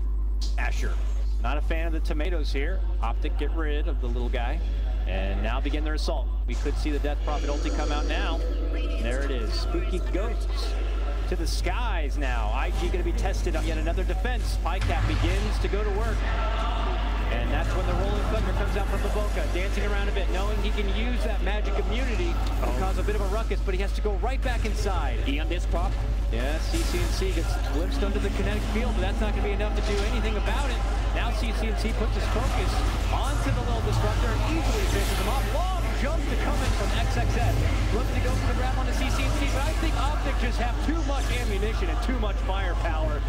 S6: Asher. Not a fan of the tomatoes here. Optic get rid of the little guy, and now begin their assault. We could see the Death Prophet ulti come out now. There it is, Spooky Ghosts. To the skies now. IG going to be tested on yet another defense. Pycat begins to go to work. And that's when the Rolling Thunder comes out from Baboka, dancing around a bit, knowing he can use that magic immunity to cause a bit of a ruckus, but he has to go right back inside.
S7: On this prop.
S6: Yeah, CCNC gets glimpsed under the kinetic field, but that's not going to be enough to do anything about it. Now CCNC puts his focus onto the little disruptor and easily finishes him off. Long jump to come in from XXS. Looking to go for the grab on the CCNC, but I think Optic just have too much ammunition and too much firepower.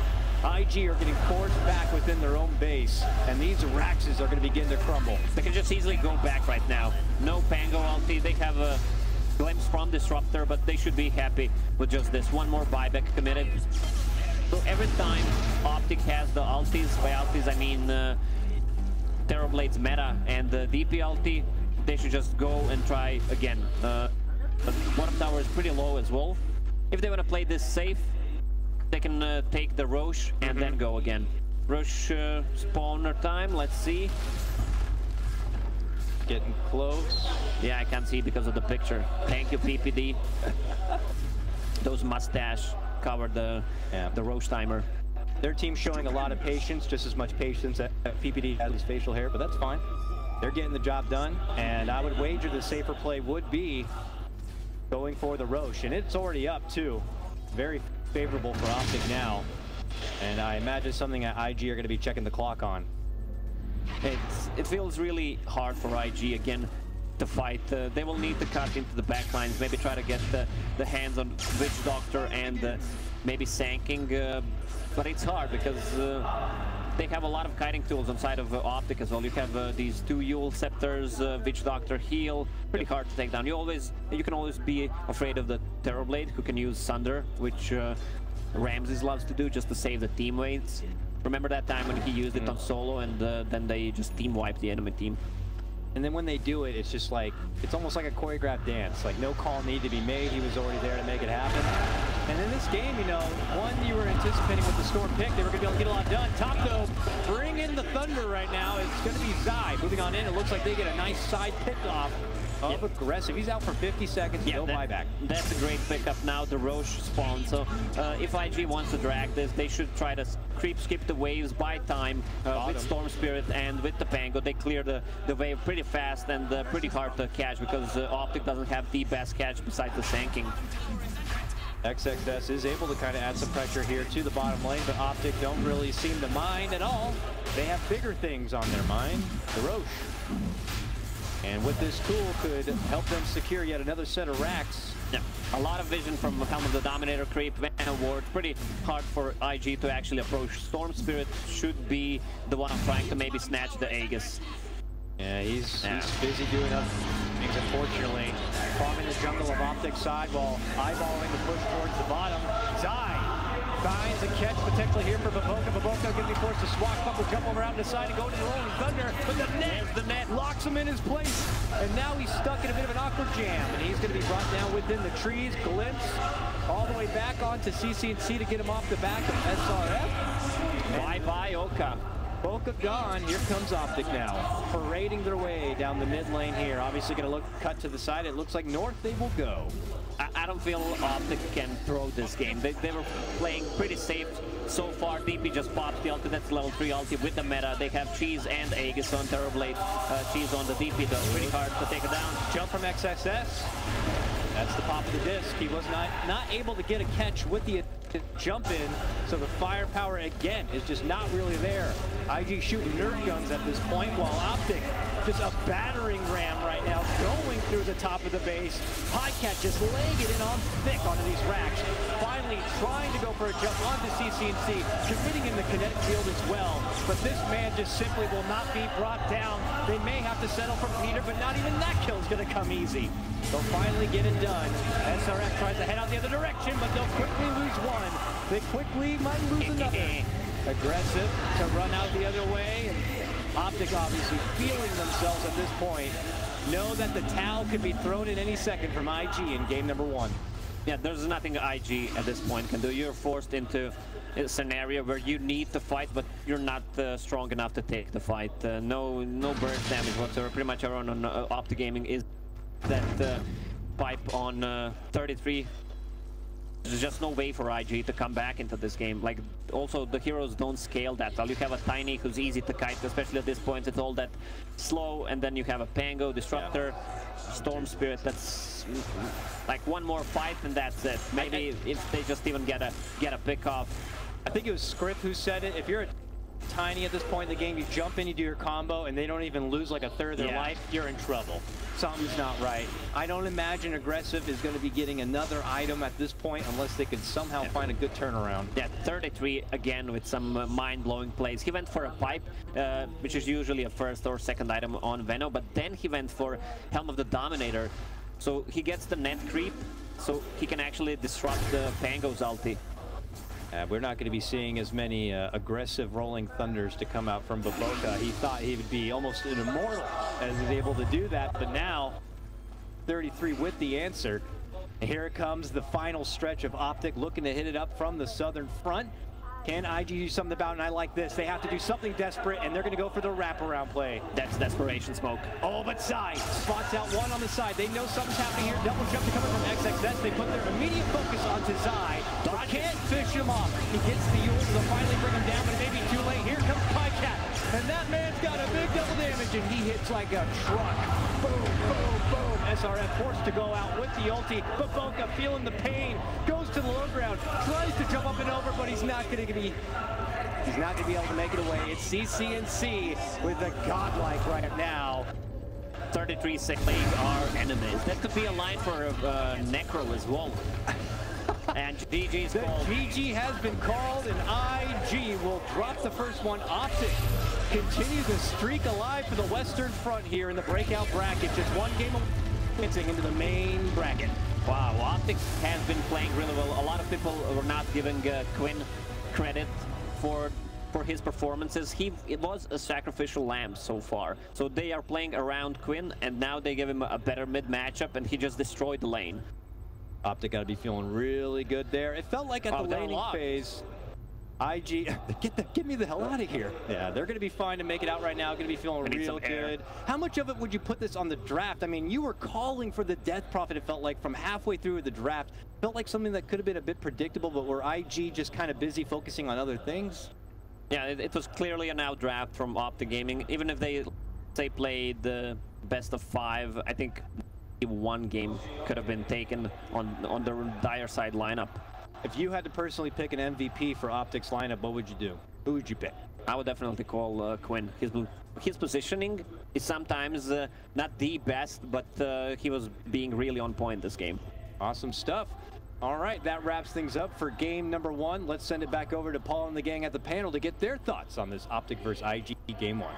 S6: IG are getting forced back within their own base, and these Raxes are going to begin to crumble.
S7: They can just easily go back right now. No Pango ulti. They have glimpse from Disruptor, but they should be happy with just this. One more buyback committed. So every time Optic has the ultis, by ultis I mean Terrorblade's meta and the DP ulti, they should just go and try again. But bottom tower is pretty low as well. If they want to play this safe, they can take the Roche and then go again. Roche spawner time, let's see.
S6: Getting close.
S7: Yeah, I can't see because of the picture. Thank you, PPD. Those mustache covered the Roche timer.
S6: Their team's showing a lot of patience, just as much patience that PPD has his facial hair, but that's fine. They're getting the job done, and I would wager the safer play would be going for the Roche, and it's already up too. Very favorable for Optic now, and I imagine something that IG are going to be checking the clock on.
S7: It feels really hard for IG again to fight. They will need to cut into the back lines, maybe try to get the hands on Witch Doctor and maybe Sanking, but it's hard because they have a lot of kiting tools inside of Optic as well. You have these two Yule Scepters, Witch Doctor, heal, pretty hard to take down. You can always be afraid of the Terrorblade, who can use Sunder, which Ramses loves to do just to save the teammates. Remember that time when he used it on solo and then they just team wiped the enemy team.
S6: And then when they do it, it's just like, it's almost like a choreographed dance. Like no call need to be made. He was already there to make it happen. And in this game, you know, one you were anticipating with the Storm pick, they were going to be able to get a lot done. Top though, bring in the Thunder right now. It's going to be Zai. Moving on in, it looks like they get a nice side pickoff of Aggressive. He's out for 50 seconds, no buyback. That's a great pickup now, the Roche spawn. So if IG wants to drag this, they should try to skip the waves, buy time with Storm Spirit and with the Pango. They clear the wave pretty fast and pretty hard to catch because Optic doesn't have the best catch besides the Sanking. XXS is able to kind of add some pressure here to the bottom lane, but Optic don't really seem to mind at all. They have bigger things on their mind, the Roche. And with this tool could help them secure yet another set of racks.
S7: Yeah, a lot of vision from Helm of the Dominator creep, Venom Ward. Pretty hard for IG to actually approach. Storm Spirit should be the one trying to maybe snatch the Aegis.
S6: Yeah, he's busy doing other things, unfortunately. Farming the jungle of Optic side while eyeballing the push towards the bottom. Zai finds a catch potentially here for Baboka. Baboka going to be forced to swashbuckle, jump over out to the side and go to the rolling Thunder. But the net locks him in his place. And now he's stuck in a bit of an awkward jam. And he's going to be brought down within the trees. Glimpse all the way back onto CC&C to get him off the back of SRF. Bye-bye, Oka. Oka gone. Here comes Optic now, parading their way down the mid lane here. Obviously going to look cut to the side. It looks like north they will go.
S7: I don't feel Optic can throw this game. They were playing pretty safe so far. DP just pops the ulti. That's level 3 ulti with the meta. They have Cheese and Aegis on Terrorblade. Cheese on the DP though. Pretty hard to take it down.
S6: Jump from XXS. That's the pop of the disc. He was not able to get a catch with the jump in, so the firepower again is just not really there. IG shooting nerf guns at this point, while Optic just a battering ram right now going through the top of the base. Highcat just laying it in on thick onto these racks. Finally trying to go for a jump onto CC&C, committing in the kinetic field as well. But this man just simply will not be brought down. They may have to settle for Peter, but not even that kill is going to come easy. They'll finally get it done. SRF tries to head out the other direction, but they'll quickly lose one. They quickly might lose another. Aggressive to run out the other way. And Optic obviously feeling themselves at this point. Know that the towel could be thrown in any second from IG in game number 1.
S7: Yeah, there's nothing IG at this point can do. You're forced into a scenario where you need to fight, but you're not strong enough to take the fight. No burst damage whatsoever. Pretty much everyone on Optic Gaming is that pipe on 33. There's just no way for IG to come back into this game. Like, also the heroes don't scale that well. You have a Tiny who's easy to kite, especially at this point. It's all that slow, and then you have a Pango, Disruptor, Storm Spirit. That's like one more fight and that's it. Maybe if they just even get a pick off.
S6: I think it was Script who said it. If you're a Tiny at this point in the game, you jump in, you do your combo, and they don't even lose like a third of their life, you're in trouble. Something's not right. I don't imagine Aggressive is going to be getting another item at this point unless they could somehow find a good turnaround.
S7: Yeah, 33 again with some mind-blowing plays. He went for a pipe, which is usually a first or second item on Veno, but then he went for Helm of the Dominator. So he gets the net creep, so he can actually disrupt the Pango's ulti.
S6: We're not going to be seeing as many aggressive rolling thunders to come out from Baboka. He thought he would be almost an immortal as he's able to do that, but now 33 with the answer. Here it comes, the final stretch of Optic looking to hit it up from the southern front. Can IG do something about it? And I like this. They have to do something desperate, and they're going to go for the wraparound play.
S7: That's desperation smoke.
S6: Oh, but side spots out one on the side. They know something's happening here. Double jump to coming from XXS. They put their immediate focus onto Zai. Can't fish him off. He gets the Yule to finally bring him down, but it may be too late. Here comes Pycat, and that man's got a big double damage, and he hits like a truck. Boom, boom, boom. SRF forced to go out with the ulti. Baboka feeling the pain, goes to the low ground, tries to jump up and over, but he's not going to be able to make it away. It's CCNC with the godlike right now.
S7: 33 sick league are enemies. That could be a line for Necro as well. And GG's called.
S6: GG has been called, and IG will drop the first one. Optic continue the streak alive for the Western Front here in the breakout bracket. Just one game advancing into the main bracket.
S7: Wow, Optic has been playing really well. A lot of people were not giving Quinn credit for his performances. It was a sacrificial lamb so far. So they are playing around Quinn, and now they give him a better mid matchup, and he just destroyed the lane.
S6: Optic got to be feeling really good there. It felt like at the laning phase, IG, get me the hell out of here. Yeah, they're going to be fine to make it out right now. Going to be feeling real good. How much of it would you put this on the draft? I mean, you were calling for the Death Prophet, it felt like, from halfway through the draft. Felt like something that could have been a bit predictable, but were IG just kind of busy focusing on other things?
S7: Yeah, it was clearly an out draft from Optic Gaming. Even if they played the best of 5, I think one game could have been taken on the dire side lineup.
S6: If you had to personally pick an MVP for Optic's lineup, what would you do? Who would you pick?
S7: I would definitely call Quinn. His positioning is sometimes not the best, but he was being really on point this game.
S6: Awesome stuff. All right, that wraps things up for game number 1. Let's send it back over to Paul and the gang at the panel to get their thoughts on this Optic versus IG game 1.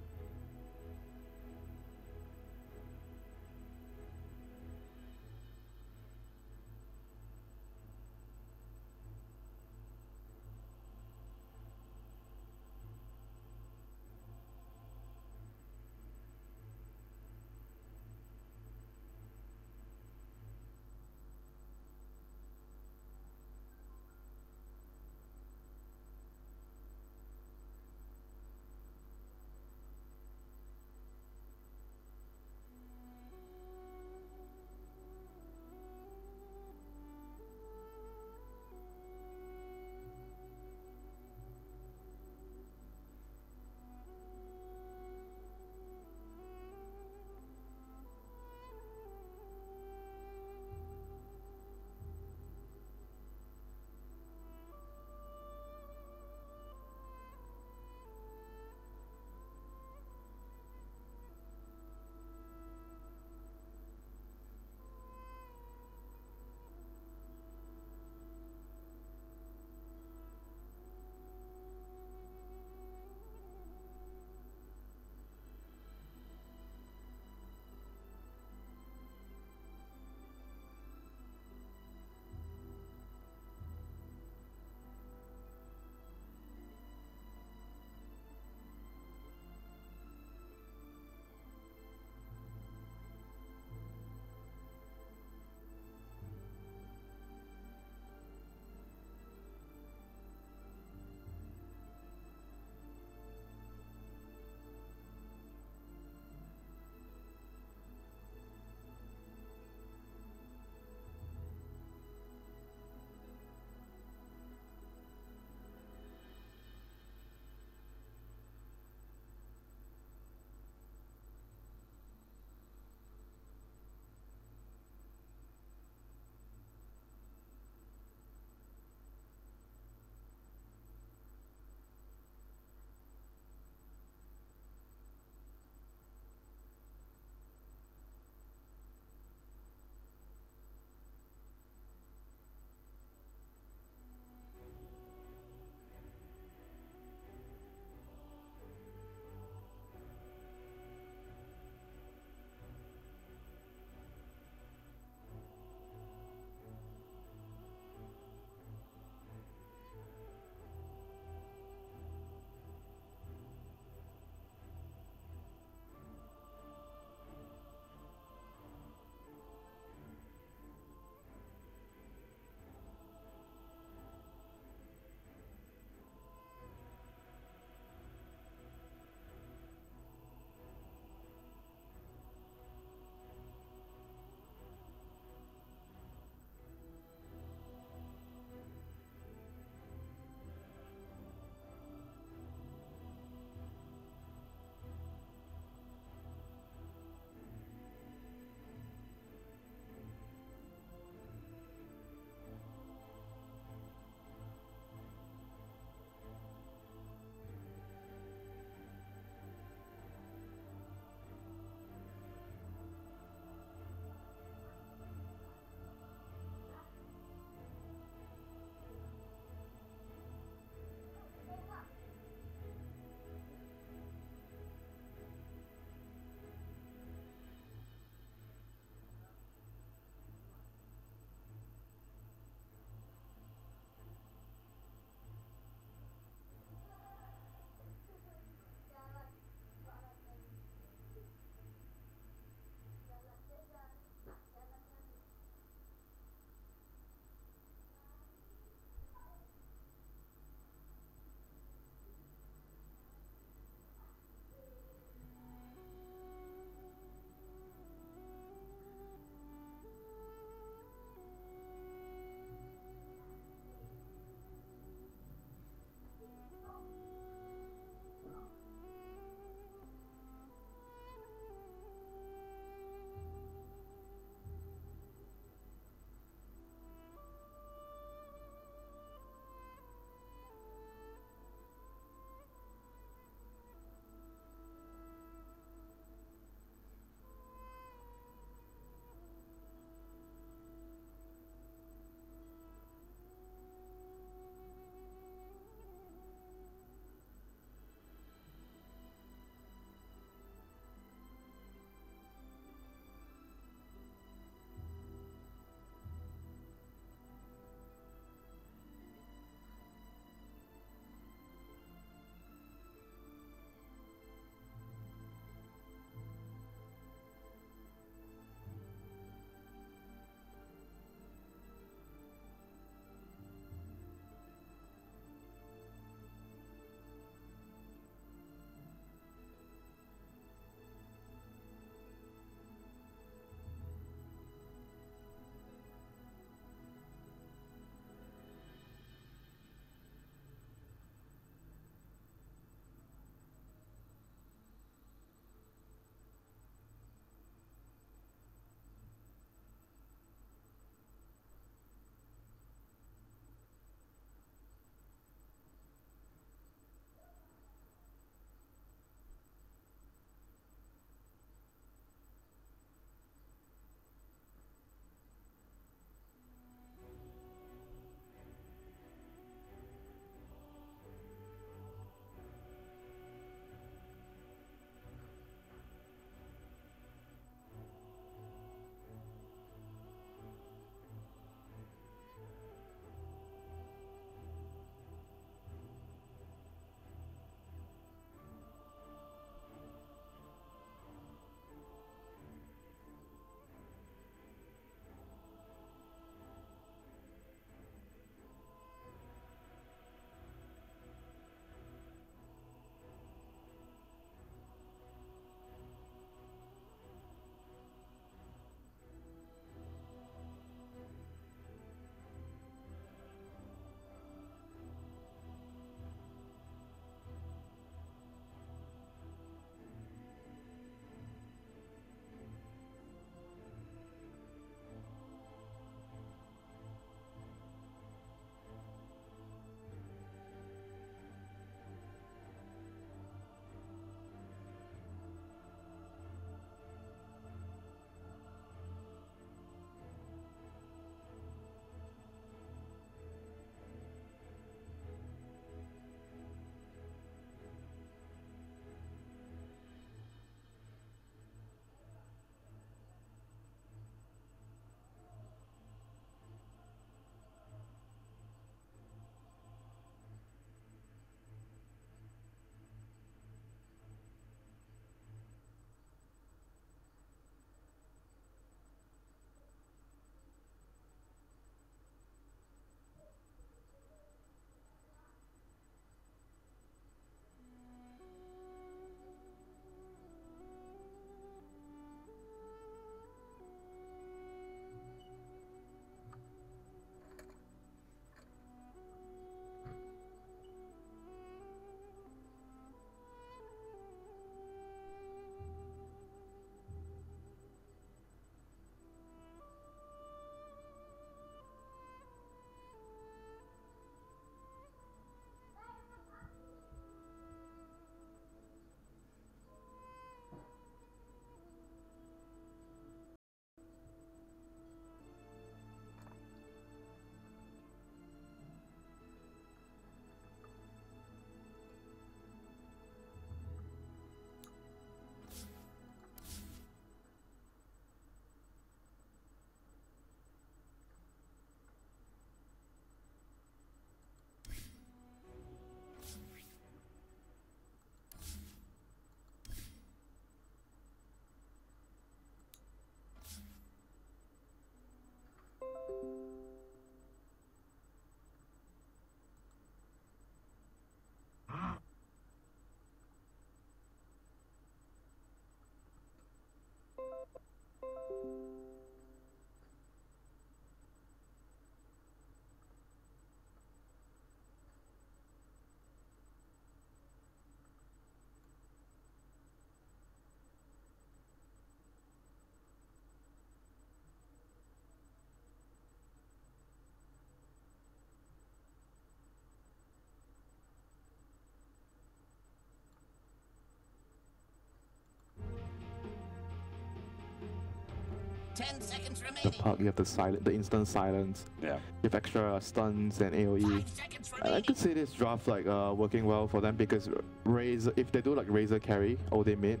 S2: 10 seconds
S8: the
S2: remaining.
S8: Puck, you have the instant silence.
S9: Yeah.
S8: You have extra stuns and AoE.
S2: 5 seconds
S8: And I
S2: remaining.
S8: could see this draft like working well for them because Razor, if they do like Razor carry or they mid,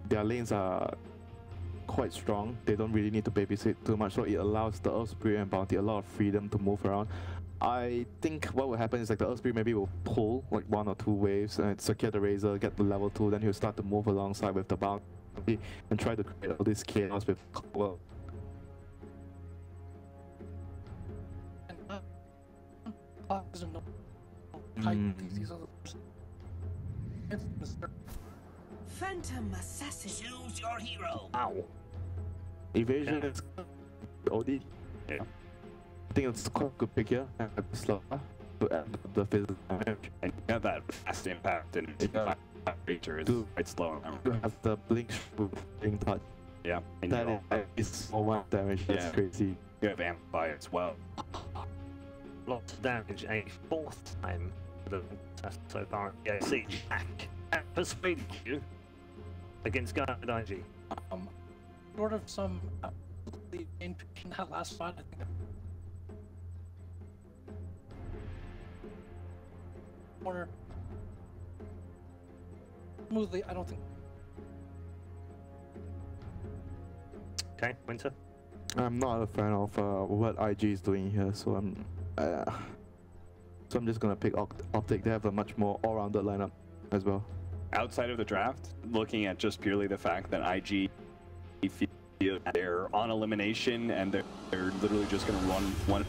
S8: their lanes are quite strong. They don't really need to babysit too much, so it allows the Earth Spirit and Bounty a lot of freedom to move around. I think what will happen is like the Earth Spirit maybe will pull like 1 or 2 waves and secure the Razor, get the level 2, then he'll start to move alongside with the Bounty and try to create all this chaos with well.
S1: Phantom assassin.
S2: Choose your hero.
S9: Ow.
S8: Evasion is OD.
S9: Yeah.
S8: I think it's quite a good pick here. And slow to add the physical damage.
S9: And you have that fast impact and
S8: Yeah.
S9: creature is
S8: Dude.
S9: quite slow.
S8: You have the blink touch.
S9: Yeah. And
S8: That is for 1 damage. That's
S9: Yeah.
S8: crazy.
S9: you have amplify as well.
S10: Lots of damage, a 4th time for the so far. Yeah, see, Jack persuaded you against Guided IG.
S5: Sort of some in that last fight, I think. Or smoothly, I don't think.
S10: Okay, Winter.
S8: I'm not a fan of what IG is doing here, so I'm just gonna pick Optic. They have a much more all-rounded lineup as well.
S9: Outside of the draft, looking at just purely the fact that IG feel they're on elimination and they're literally just going to run one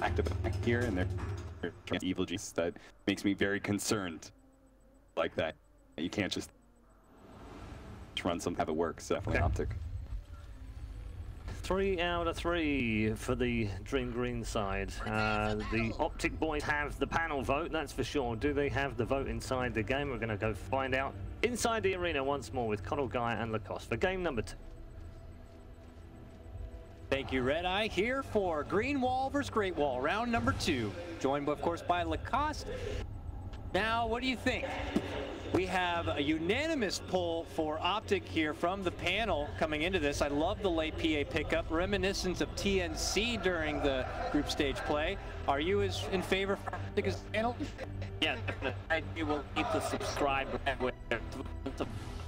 S9: active attack here and they're evil G's, that makes me very concerned like that. You can't just run some have it works. Definitely
S10: Okay.
S9: Optic.
S10: 3 out of 3 for the Dream Green side. The Optic boys have the panel vote, that's for sure. Do they have the vote inside the game? We're going to go find out inside the arena once more with Coddle Guy and Lacoste for game number 2.
S6: Thank you, Red Eye, here for Green Wall versus Great Wall, round number 2. Joined, of course, by Lacoste. Now, what do you think? We have a unanimous pull for Optic here from the panel coming into this. I love the late PA pickup, reminiscent of TNC during the group stage play. Are you as in favor for Optic as the panel?
S7: Yeah, definitely. You will need to subscribe to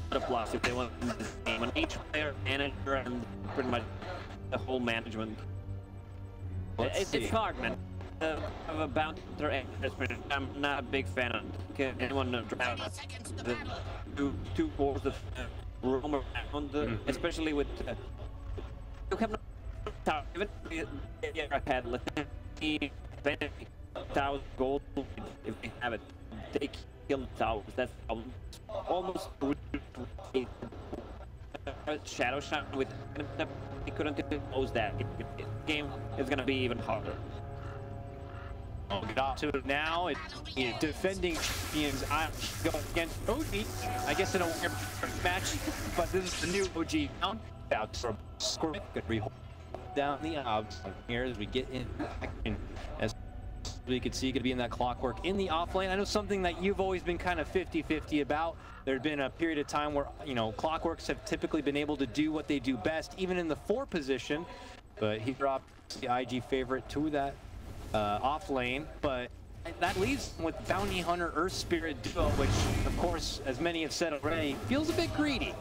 S7: the plus if they want to win this game. When each player, manager, and pretty much the whole management. It's hard, man. Of a bounty I'm not a big fan of anyone draft the two cores that roam around, especially with you have no tower. Even if you had like 20,000 gold, if they have it, they kill the towers. That's almost Shadow Shot with he couldn't close that. The game is gonna be even harder.
S6: Get off to it now. It's defending champions. I'm going against OG. I guess in a weird match, but this is the new OG down. Out from script. Could we hold down the odds here as we get in action? As we could see, could be in that clockwork in the off lane. I know something that you've always been kind of 50-50 about. There's been a period of time where, you know, clockworks have typically been able to do what they do best, even in the 4 position. But he dropped the IG favorite to that off lane, but that leaves him with Bounty Hunter Earth Spirit duo, which, of course, as many have said already, feels a bit greedy.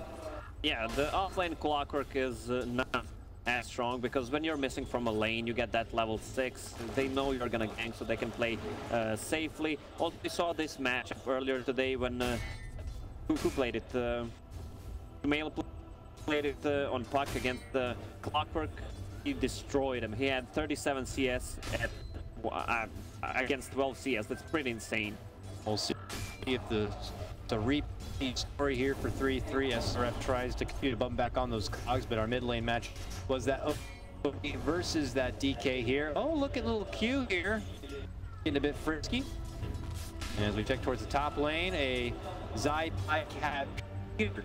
S7: Yeah, the offlane clockwork is not as strong because when you're missing from a lane, you get that level 6. They know you're gonna gank, so they can play safely. Also, we saw this match earlier today when who played it? Male played it on Puck against the clockwork. He destroyed him. He had 37 CS at against 12 CS. That's pretty insane.
S6: We'll see if the repeat story here for 3-3. SRF tries to continue to bump back on those cogs, but our mid lane match was that OG versus that DK here. Oh, look at little Q here. Getting a bit frisky. And as we check towards the top lane, a Zypie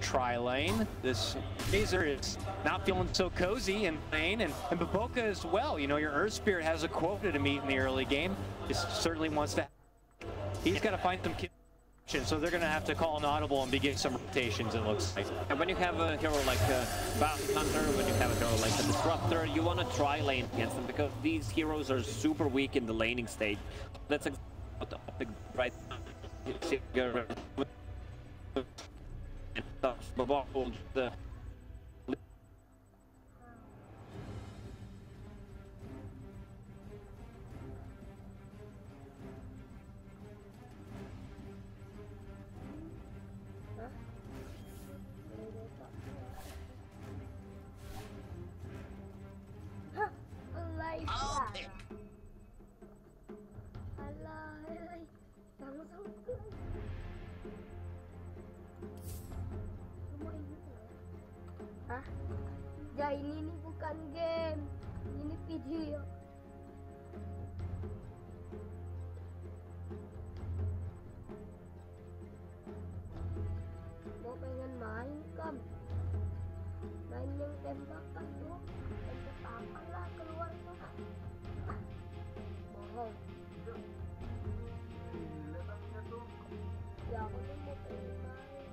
S6: tri lane. This Razor is not feeling so cozy in lane, and Baboka as well. You know, your Earth Spirit has a quota to meet in the early game. He certainly wants to. He's got to find some kills. So they're going to have to call an audible and begin some rotations, it looks like.
S7: And when you have a hero like Bounty Hunter, when you have a hero like the Disruptor, you want to try lane against them because these heroes are super weak in the laning stage. That's what the optic right now. The
S4: Hah? Ya ini nih bukan game, ini video. Mau pengen main kan? Main yang tembakan tuh, tembakan lah keluar tuh. Bohong. Ya aku tuh mau pengen main.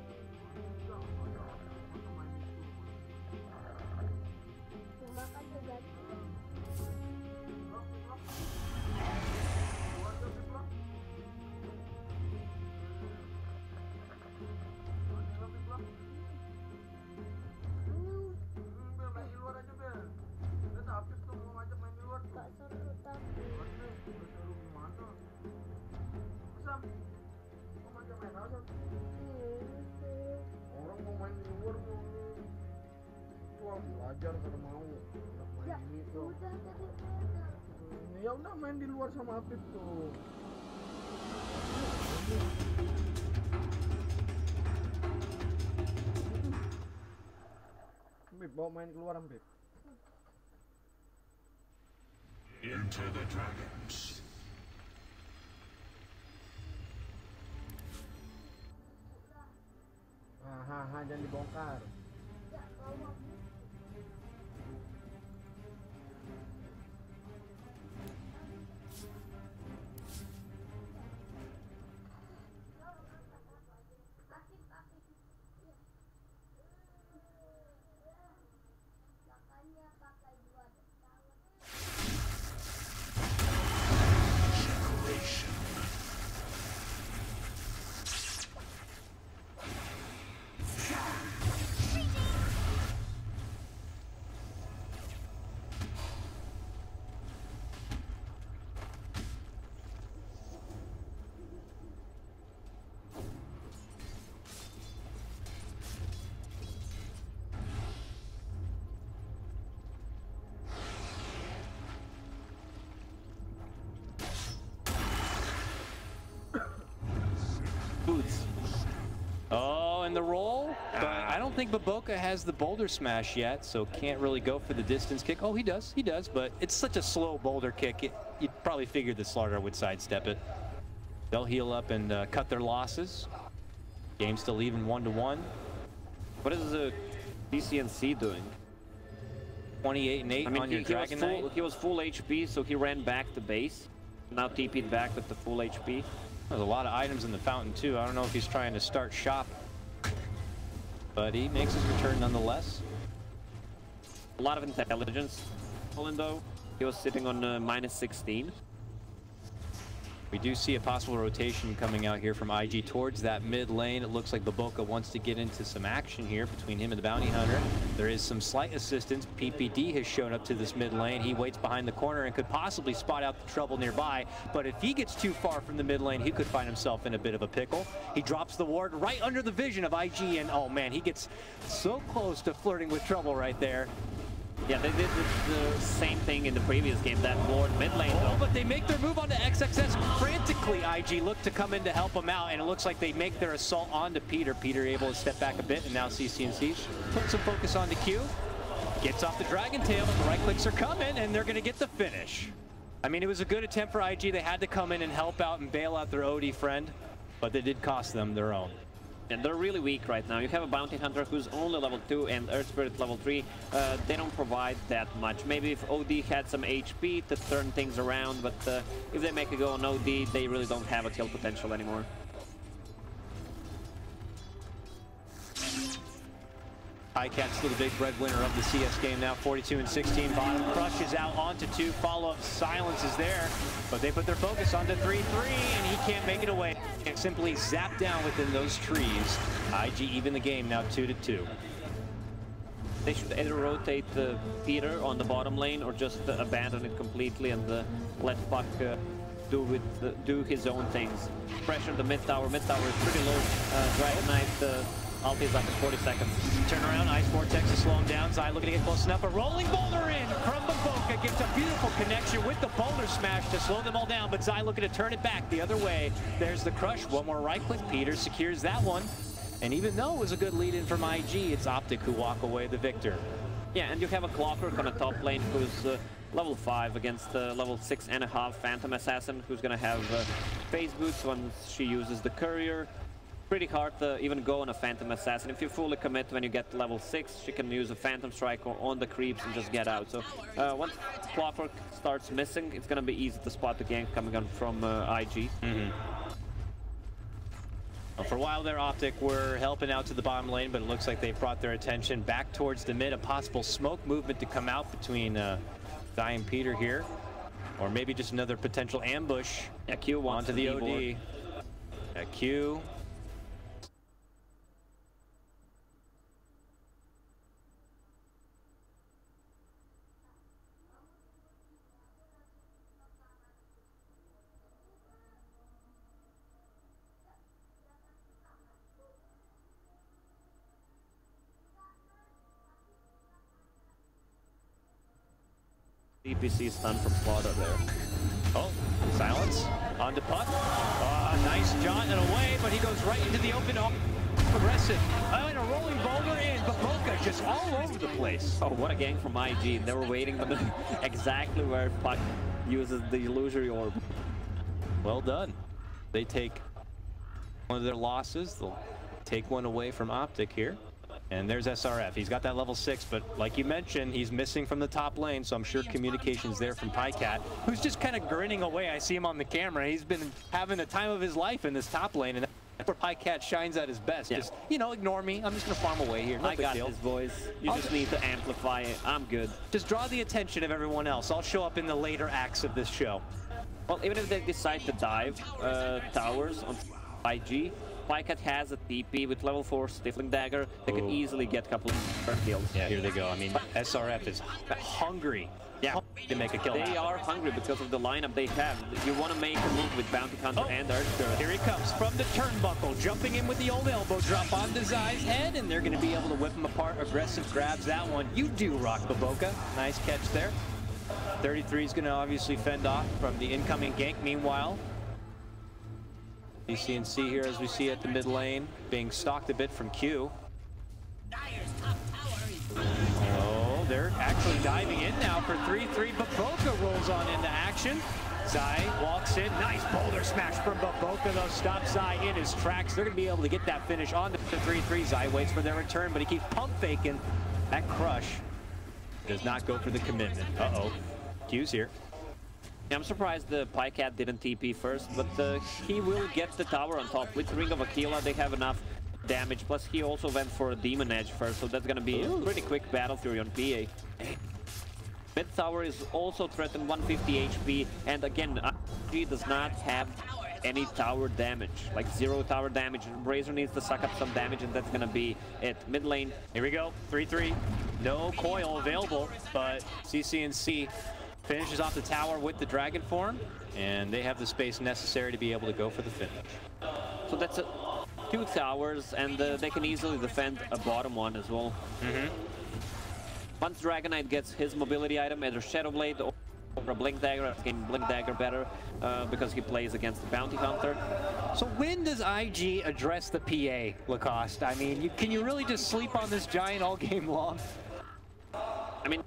S4: Cuma kan juga gak seru tapi
S11: orang mau main di luar mau belajar kalau mau main ini tuh. Ya udah main di luar sama Apip tuh. Apip bawa main keluar Apip.
S3: Into the dragons.
S11: Jangan dibongkar.
S6: Oh, and the roll, but I don't think Baboka has the boulder smash yet, so can't really go for the distance kick. Oh, he does, but it's such a slow boulder kick, you'd probably figure the Slaughter would sidestep it. They'll heal up and cut their losses. Game still even 1-1.
S7: What is the DCNC doing?
S6: 28 and 8 on your Dragon Knight.
S7: He was full HP, so he ran back to base. Now TP'd back with the full HP.
S6: There's a lot of items in the fountain too. I don't know if he's trying to start shop, but he makes his return nonetheless.
S7: A lot of intelligence. Though he was sitting on -16.
S6: We do see a possible rotation coming out here from IG towards that mid lane. It looks like Baboka wants to get into some action here between him and the Bounty Hunter. There is some slight assistance. PPD has shown up to this mid lane. He waits behind the corner and could possibly spot out the trouble nearby. But if he gets too far from the mid lane, he could find himself in a bit of a pickle. He drops the ward right under the vision of IG, and oh man, he gets so close to flirting with trouble right there.
S7: Yeah, they did the same thing in the previous game, that ward mid lane though.
S6: Oh, but they make their move onto XXS. Frantically, IG look to come in to help him out, and it looks like they make their assault onto Peter. Peter able to step back a bit, and now CCNC put some focus on the Q. Gets off the Dragon Tail, but the right clicks are coming, and they're going to get the finish. I mean, it was a good attempt for IG. They had to come in and help out and bail out their OD friend, but they did cost them their own.
S7: And they're really weak right now. You have a Bounty Hunter who's only level 2 and Earth Spirit level 3. They don't provide that much. Maybe if OD had some HP to turn things around, but if they make a go on OD, they really don't have a kill potential anymore.
S6: Icat's still the big breadwinner of the CS game now, 42-16. Bottom crushes out onto 2. Follow-up silence is there, but they put their focus onto 3-3, and he can't make it away. And simply zap down within those trees. IG even the game now 2-2.
S7: They should either rotate Peter on the bottom lane or just abandon it completely and let Puck do his own things. Pressure the mid tower. Mid tower is pretty low. Dragon Knight ulti is up in 40 seconds.
S6: Turn around, Ice Vortex is slowing down. Zai looking to get close enough. A rolling boulder in from Baboka gets a beautiful connection with the boulder smash to slow them all down, but Zai looking to turn it back the other way. There's the crush. One more right click. Peter secures that one. And even though it was a good lead in from IG, it's Optic who walk away the victor.
S7: Yeah, and you have a Clockwork on a top lane who's level 5 against level 6.5 Phantom Assassin, who's gonna have phase boots once she uses the Courier. Pretty hard to even go on a Phantom Assassin. If you fully commit when you get level 6, she can use a Phantom Strike on the creeps and just get out. So once Clockwork starts missing, it's gonna be easy to spot the gank coming on from IG.
S6: Well, for a while there, Optic were helping out to the bottom lane, but it looks like they've brought their attention back towards the mid. A possible smoke movement to come out between Zai and Peter here. Or maybe just another potential ambush.
S7: Yeah, Q wants
S6: onto the OD. Q.
S7: DPC stun from Slaughter there.
S6: Oh, silence onto Puck. Nice jaunt and away, but he goes right into the open. Aggressive. And a rolling boulder in. Baboka just all over the place.
S7: Oh, what a gang from IG. They were waiting for exactly where Puck uses the illusory orb.
S6: Well done. They take one of their losses. They'll take one away from Optic here. And there's SRF. He's got that level 6, but like you mentioned, he's missing from the top lane, so I'm sure communication's there from Pycat, who's just kind of grinning away. I see him on the camera. He's been having the time of his life in this top lane, and that's where Pycat shines at his best. Yeah. Just, you know, ignore me. I'm just going to farm away here. No
S7: I got this, boys. You just need to amplify it. I'm good.
S6: Just draw the attention of everyone else. I'll show up in the later acts of this show.
S7: Well, even if they decide to dive towers on IG, Pycat has a TP with level 4 Stifling Dagger. They could easily get a couple of kills.
S6: Yeah, here they go. I mean, SRF is hungry. Yeah, to make a kill.
S7: They are hungry because of the lineup they have. You want to make a move with Bounty Hunter and Earth Spirit.
S6: Here he comes from the turnbuckle, jumping in with the old elbow drop onto Zai's head, and they're going to be able to whip him apart. Aggressive grabs that one. You do rock, Baboka. Nice catch there. 33 is going to obviously fend off from the incoming gank. Meanwhile, BCNC here, as we see at the mid lane, being stalked a bit from Q. Oh, they're actually diving in now for 3-3. Baboka rolls on into action. Zai walks in. Nice boulder smash from Baboka, though. Stops Zai in his tracks. They're going to be able to get that finish on the 3-3. Zai waits for their return, but he keeps pump faking. That crush does not go for the commitment. Uh-oh. Q's here.
S7: I'm surprised the Pycat didn't TP first, but he will get the tower on top. With Ring of Aquila, they have enough damage. Plus, he also went for a Demon Edge first, so that's going to be a pretty quick battle fury on PA. Mid tower is also threatened 150 HP, and again, IG does not have any tower damage, like 0 tower damage. Razor needs to suck up some damage, and that's going to be it. Mid lane,
S6: here we go, 3-3. No coil available, but CCNC finishes off the tower with the dragon form, and they have the space necessary to be able to go for the finish.
S7: So that's 2 towers, and they can easily defend a bottom one as well. Once Dragon Knight gets his mobility item, either Shadow Blade or a Blink Dagger, again Blink Dagger better because he plays against the Bounty Hunter.
S6: So when does IG address the PA, Lacoste? I mean, can you really just sleep on this giant all game long?
S7: I mean,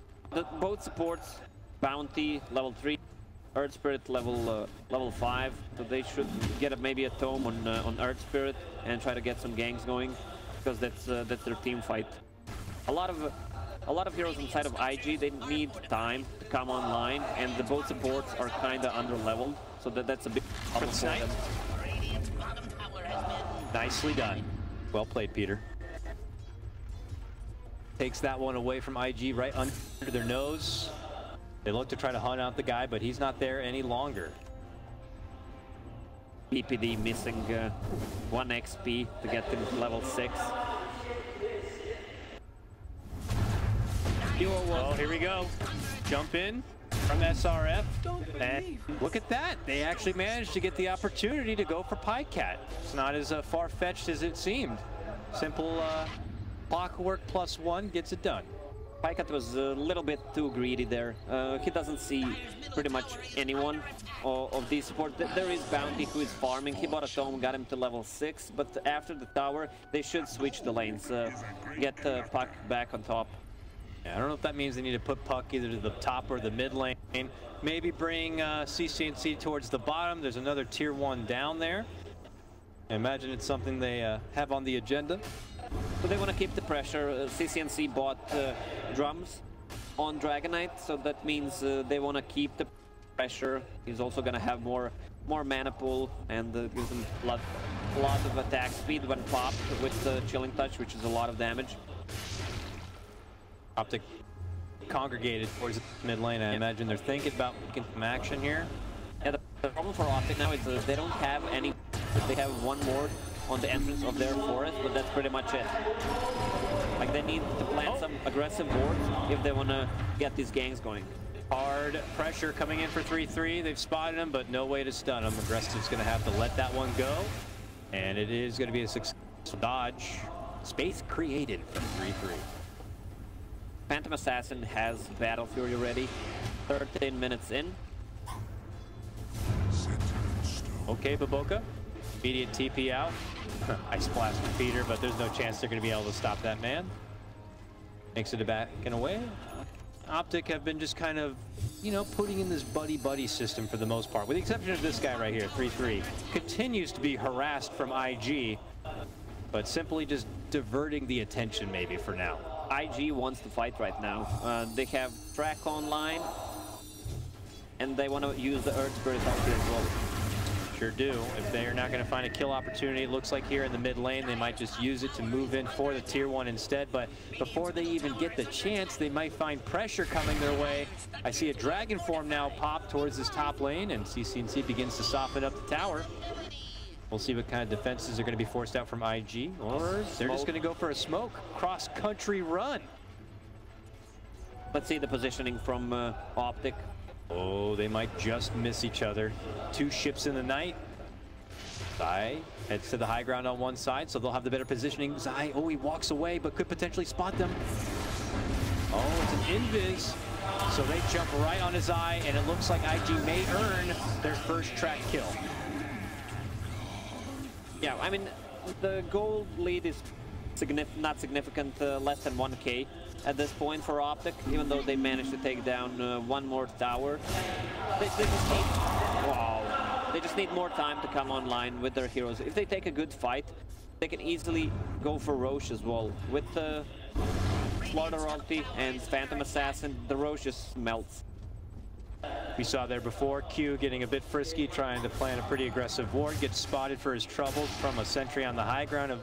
S7: both supports, Bounty level 3, Earth Spirit level 5, so they should get maybe a tome on Earth Spirit and try to get some ganks going, because that's their team fight. A lot of heroes inside of IG, they need time to come online, and the both supports are kind of under leveled, so that's a big problem for them.
S6: Nicely done. Well played, Peter. takes that one away from IG right under their nose. They look to try to hunt out the guy, but he's not there any longer.
S7: PPD missing 1 XP to get him to level 6.
S6: Oh, here we go. Jump in from SRF. And look at that. They actually managed to get the opportunity to go for Pycat. It's not as far-fetched as it seemed. Simple clockwork +1 gets it done.
S7: Pycat was a little bit too greedy there. He doesn't see pretty much anyone of these support. There is Bounty who is farming. He bought a tome, got him to level 6, but after the tower, they should switch the lanes. Get Puck back on top.
S6: Yeah, I don't know if that means they need to put Puck either to the top or the mid lane. Maybe bring CCNC towards the bottom. There's another tier 1 down there. I imagine it's something they have on the agenda.
S7: So they want to keep the pressure. CCNC bought drums on Dragonite, so that means they want to keep the pressure. He's also going to have more mana pool and gives him a lot of attack speed when popped with the Chilling Touch, which is a lot of damage.
S6: Optic congregated towards the mid lane. I imagine they're thinking about making some action here.
S7: Yeah, the problem for Optic now is they don't have any. They have one more on the entrance of their forest, but that's pretty much it. Like, they need to plant some aggressive wards if they want to get these gangs going.
S6: Hard pressure coming in for 3-3. They've spotted him, but no way to stun him. Aggressive's going to have to let that one go, and it is going to be a successful dodge. Space created from 3-3.
S7: Phantom Assassin has Battle Fury ready. 13 minutes in.
S6: Okay, Baboka. Immediate TP out. Ice Blast from Peter, but there's no chance they're going to be able to stop that man. Makes it a back and away. Optic have been just kind of, you know, putting in this buddy-buddy system for the most part, with the exception of this guy right here, 3-3. Continues to be harassed from IG, but simply just diverting the attention maybe for now.
S7: IG wants to fight right now. They have Track online, and they want to use the Earth Spirit ulti as well.
S6: Sure do. If they're not going to find a kill opportunity, it looks like here in the mid lane, they might just use it to move in for the tier 1 instead. But before they even get the chance, they might find pressure coming their way. I see a dragon form now pop towards this top lane, and CCNC begins to soften up the tower. We'll see what kind of defenses are going to be forced out from IG, or they're just going to go for a smoke cross-country run.
S7: Let's see the positioning from Optic.
S6: Oh, they might just miss each other. 2 ships in the night. Zai heads to the high ground on one side, so they'll have the better positioning. Zai, oh, he walks away, but could potentially spot them. Oh, it's an invis. So they jump right on his eye, and it looks like IG may earn their first track kill.
S7: Yeah, I mean, the gold lead is not significant, less than 1k at this point for Optic, even though they managed to take down one more tower. They just need, wow, they just need more time to come online with their heroes. If they take a good fight, they can easily go for Roche as well. With the Slaughter ulti and Phantom Assassin, the Roche just melts.
S6: We saw there before, Q getting a bit frisky, trying to plan a pretty aggressive ward, gets spotted for his troubles from a sentry on the high ground of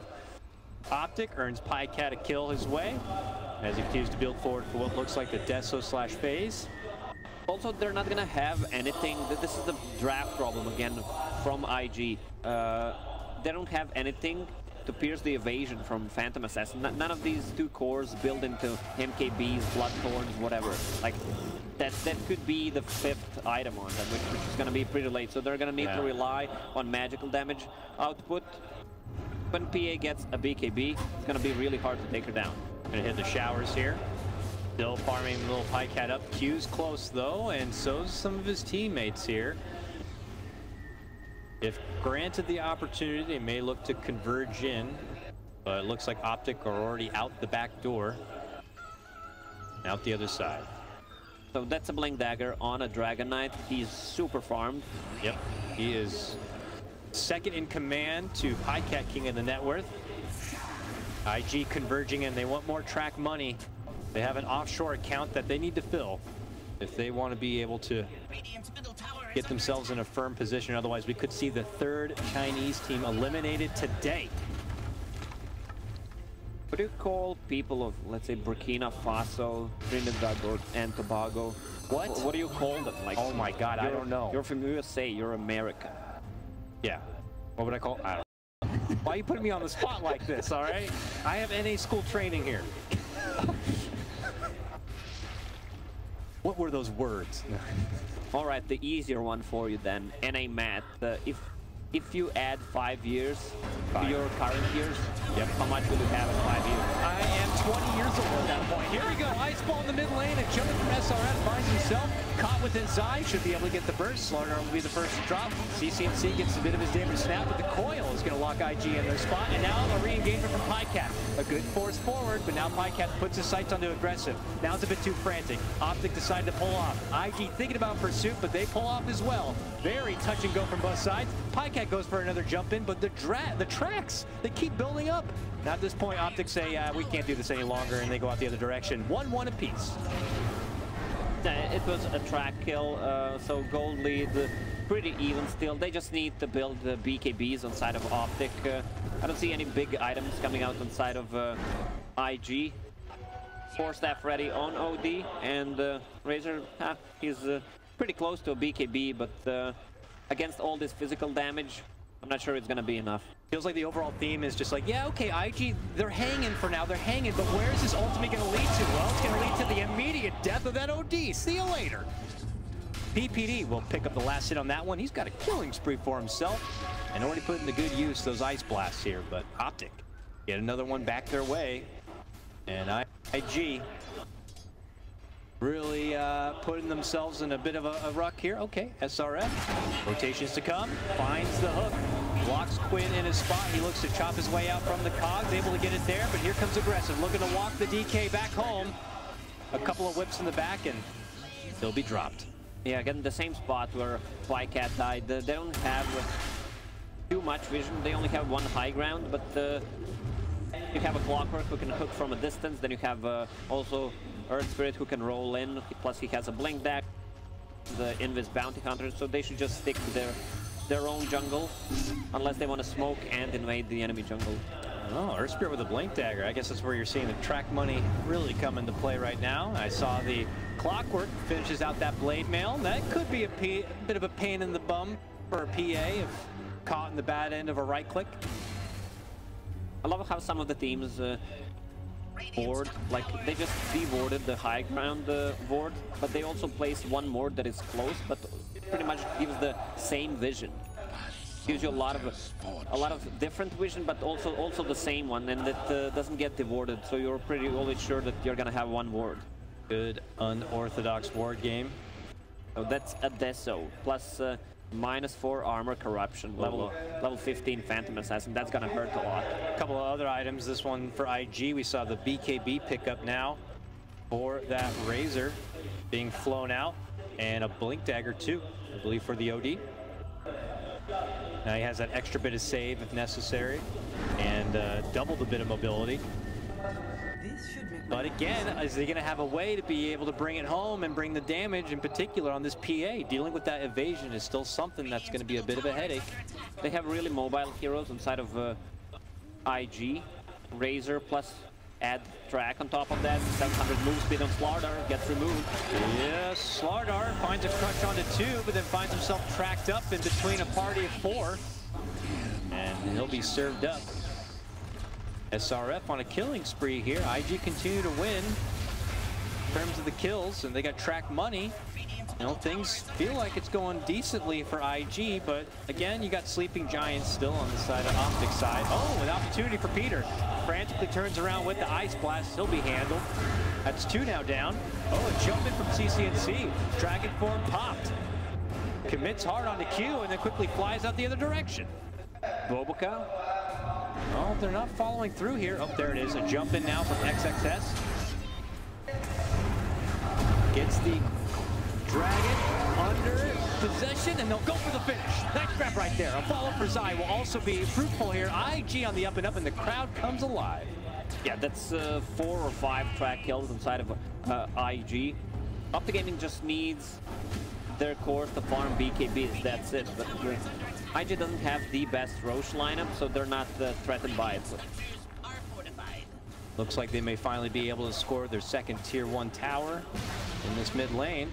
S6: Optic, earns Pycat a kill his way, as he continues to build forward for what looks like the Deso/phase.
S7: Also, they're not gonna have anything. This is the draft problem again from IG. They don't have anything to pierce the evasion from Phantom Assassin. None of these 2 cores build into MKBs, Bloodthorns, whatever. Like, that could be the 5th item on them, which is going to be pretty late. So they're going to need to rely on magical damage output. When PA gets a BKB, it's going to be really hard to take her down.
S6: Going to hit the showers here. Still farming the little Pycat up. Q's close though, and so's some of his teammates here. If granted the opportunity, they may look to converge in, but it looks like Optic are already out the back door. Out the other side.
S7: So that's a Blink Dagger on a Dragon Knight. He's super farmed.
S6: Yep, he is second in command to Pycat King of the net worth. IG converging in, they want more track money. They have an offshore account that they need to fill if they want to be able to get themselves in a firm position. Otherwise, we could see the 3rd Chinese team eliminated today.
S7: What do you call people of, let's say, Burkina Faso, Trinidad, and Tobago? What do you call them? Like,
S6: oh my God, I don't know.
S7: You're from USA. You're American.
S6: Yeah. What would I call? I don't know. Why are you putting me on the spot like this? All right. I have NA school training here. What were those words?
S7: All right, the easier one for you then. NA math. If you add 5 years to your current years, how much will you have in 5 years?
S6: I am 20 years old at that point. Here we go. Ice ball in the mid lane, and jumping from SRF finds himself caught within Zai. Should be able to get the burst. Slaughter will be the first to drop. CCNC gets a bit of his damage snap, but the coil is going to lock IG in their spot. And now a re-engagement from Pycat. A good force forward, but now Pycat puts his sights onto aggressive. Now it's a bit too frantic. Optic decided to pull off. IG thinking about pursuit, but they pull off as well. Very touch and go from both sides. Pycat goes for another jump in, but the tracks, they keep building up. Now at this point, Optic say, we can't do this any longer, and they go out the other direction. 1-1 apiece.
S7: It was a track kill, so gold lead pretty even still. They just need to build the BKBs on side of Optic. I don't see any big items coming out on side of IG. 4 staff ready on OD, and Razor, he's pretty close to a BKB, but against all this physical damage, I'm not sure it's gonna be enough.
S6: Feels like the overall theme is just like, yeah, okay, IG, they're hanging for now, they're hanging, but where is this ultimate gonna lead to? Well, it's gonna lead to the immediate death of that OD. See you later. PPD will pick up the last hit on that one. He's got a killing spree for himself and already put into good use those ice blasts here, but Optic get another one back their way, and IG really putting themselves in a bit of a ruck here. Okay, SRF, rotations to come, finds the hook, blocks Quinn in his spot. He looks to chop his way out from the cogs, able to get it there, but here comes aggressive, looking to walk the DK back home. A couple of whips in the back, and he'll be dropped.
S7: Yeah, again, the same spot where Flycat died. They don't have too much vision. They only have one high ground, but you have a Clockwork who can hook from a distance. Then you have also Earth Spirit who can roll in. Plus he has a Blink Dash, the Invis Bounty Hunter. So they should just stick to their own jungle, unless they want to smoke and invade the enemy jungle.
S6: Oh, Earth Spirit with a Blink Dagger. I guess that's where you're seeing the track money really come into play right now. I saw the Clockwork finishes out that Blade Mail. That could be a bit of a pain in the bum for a PA if caught in the bad end of a right click.
S7: I love how some of the teams board, like they just dewarded the high ground ward, but they also place one ward that is close, but pretty much gives the same vision. Gives you a lot of different vision, but also the same one, and it doesn't get dewarded, so you're pretty always sure that you're gonna have one ward.
S6: Good unorthodox ward game.
S7: So that's a Deso plus -4 armor corruption, level 15 Phantom Assassin. That's gonna hurt a lot.
S6: A couple of other items. This one for IG, we saw the BKB pickup now for that Razor being flown out, and a Blink Dagger too, I believe, for the OD. Now he has that extra bit of save if necessary, and double the bit of mobility. But again, is he going to have a way to be able to bring it home and bring the damage, in particular on this PA? Dealing with that evasion is still something that's going to be a bit of a headache.
S7: They have really mobile heroes inside of IG. Razor plus add track on top of that. 700 move speed on Slardar gets removed.
S6: Yes, Slardar finds a crunch onto 2, but then finds himself tracked up in between a party of 4. And he'll be served up. SRF on a killing spree here. IG continue to win in terms of the kills, and they got track money. You know, things feel like it's going decently for IG, but again, you got Sleeping Giants still on the side of Optic side. Oh, an opportunity for Peter. Frantically turns around with the Ice Blast. He'll be handled. That's 2 now down. Oh, a jump in from CCNC. Dragon form popped. Commits hard on the Q and then quickly flies out the other direction.
S7: Boboka.
S6: Oh, they're not following through here. Oh, there it is. A jump in now from XXS. Gets the Dragon under possession, and they'll go for the finish. Nice grab right there. A follow for Zai will also be fruitful here. IG on the up, and the crowd comes alive.
S7: Yeah, that's 4 or 5 track kills inside of IG. Optic Gaming just needs their cores to farm BKBs. That's it. But IG doesn't have the best Roche lineup, so they're not threatened by it.
S6: Looks like they may finally be able to score their second tier 1 tower in this mid lane.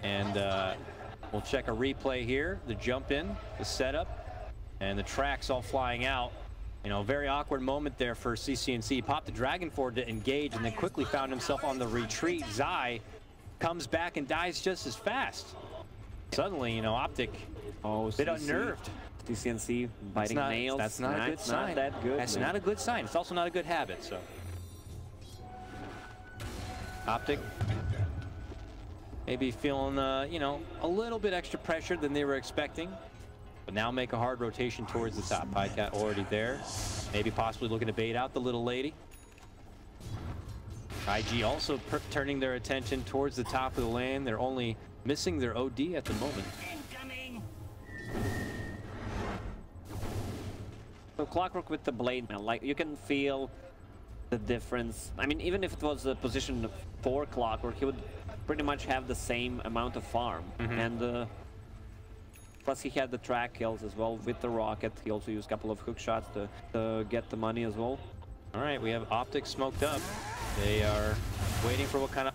S6: And we'll check a replay here. The jump in, the setup, and the tracks all flying out. You know, very awkward moment there for CCNC. Popped the Dragon forward to engage and then quickly found himself on the retreat. Zai comes back and dies just as fast. Suddenly, you know, Optic a bit unnerved.
S7: CCNC biting nails.
S6: That's not a good sign.
S7: Not that good.
S6: That's not a good sign. It's also not a good habit. So Optic maybe feeling, you know, a little bit extra pressure than they were expecting. But now make a hard rotation towards the top. Pycat already there. Maybe possibly looking to bait out the little lady. IG also turning their attention towards the top of the lane. They're only missing their OD at the moment.
S7: So Clockwork with the blade, man, like you can feel the difference. I mean, even if it was a position for Clockwork, he would pretty much have the same amount of farm. And plus he had the track kills as well with the rocket. He also used a couple of hook shots to get the money as well.
S6: All right, we have Optic smoked up. They are waiting for what kind of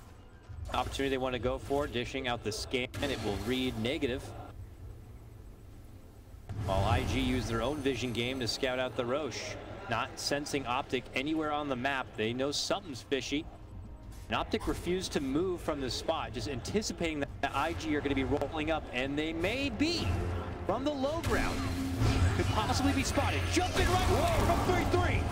S6: opportunity they want to go for. Dishing out the scan, it will read negative. While IG used their own vision game to scout out the Roche. Not sensing Optic anywhere on the map. They know something's fishy. And Optic refused to move from the spot, just anticipating that the IG are going to be rolling up, and they may be from the low ground. Could possibly be spotted. Jumping right away from 3-3.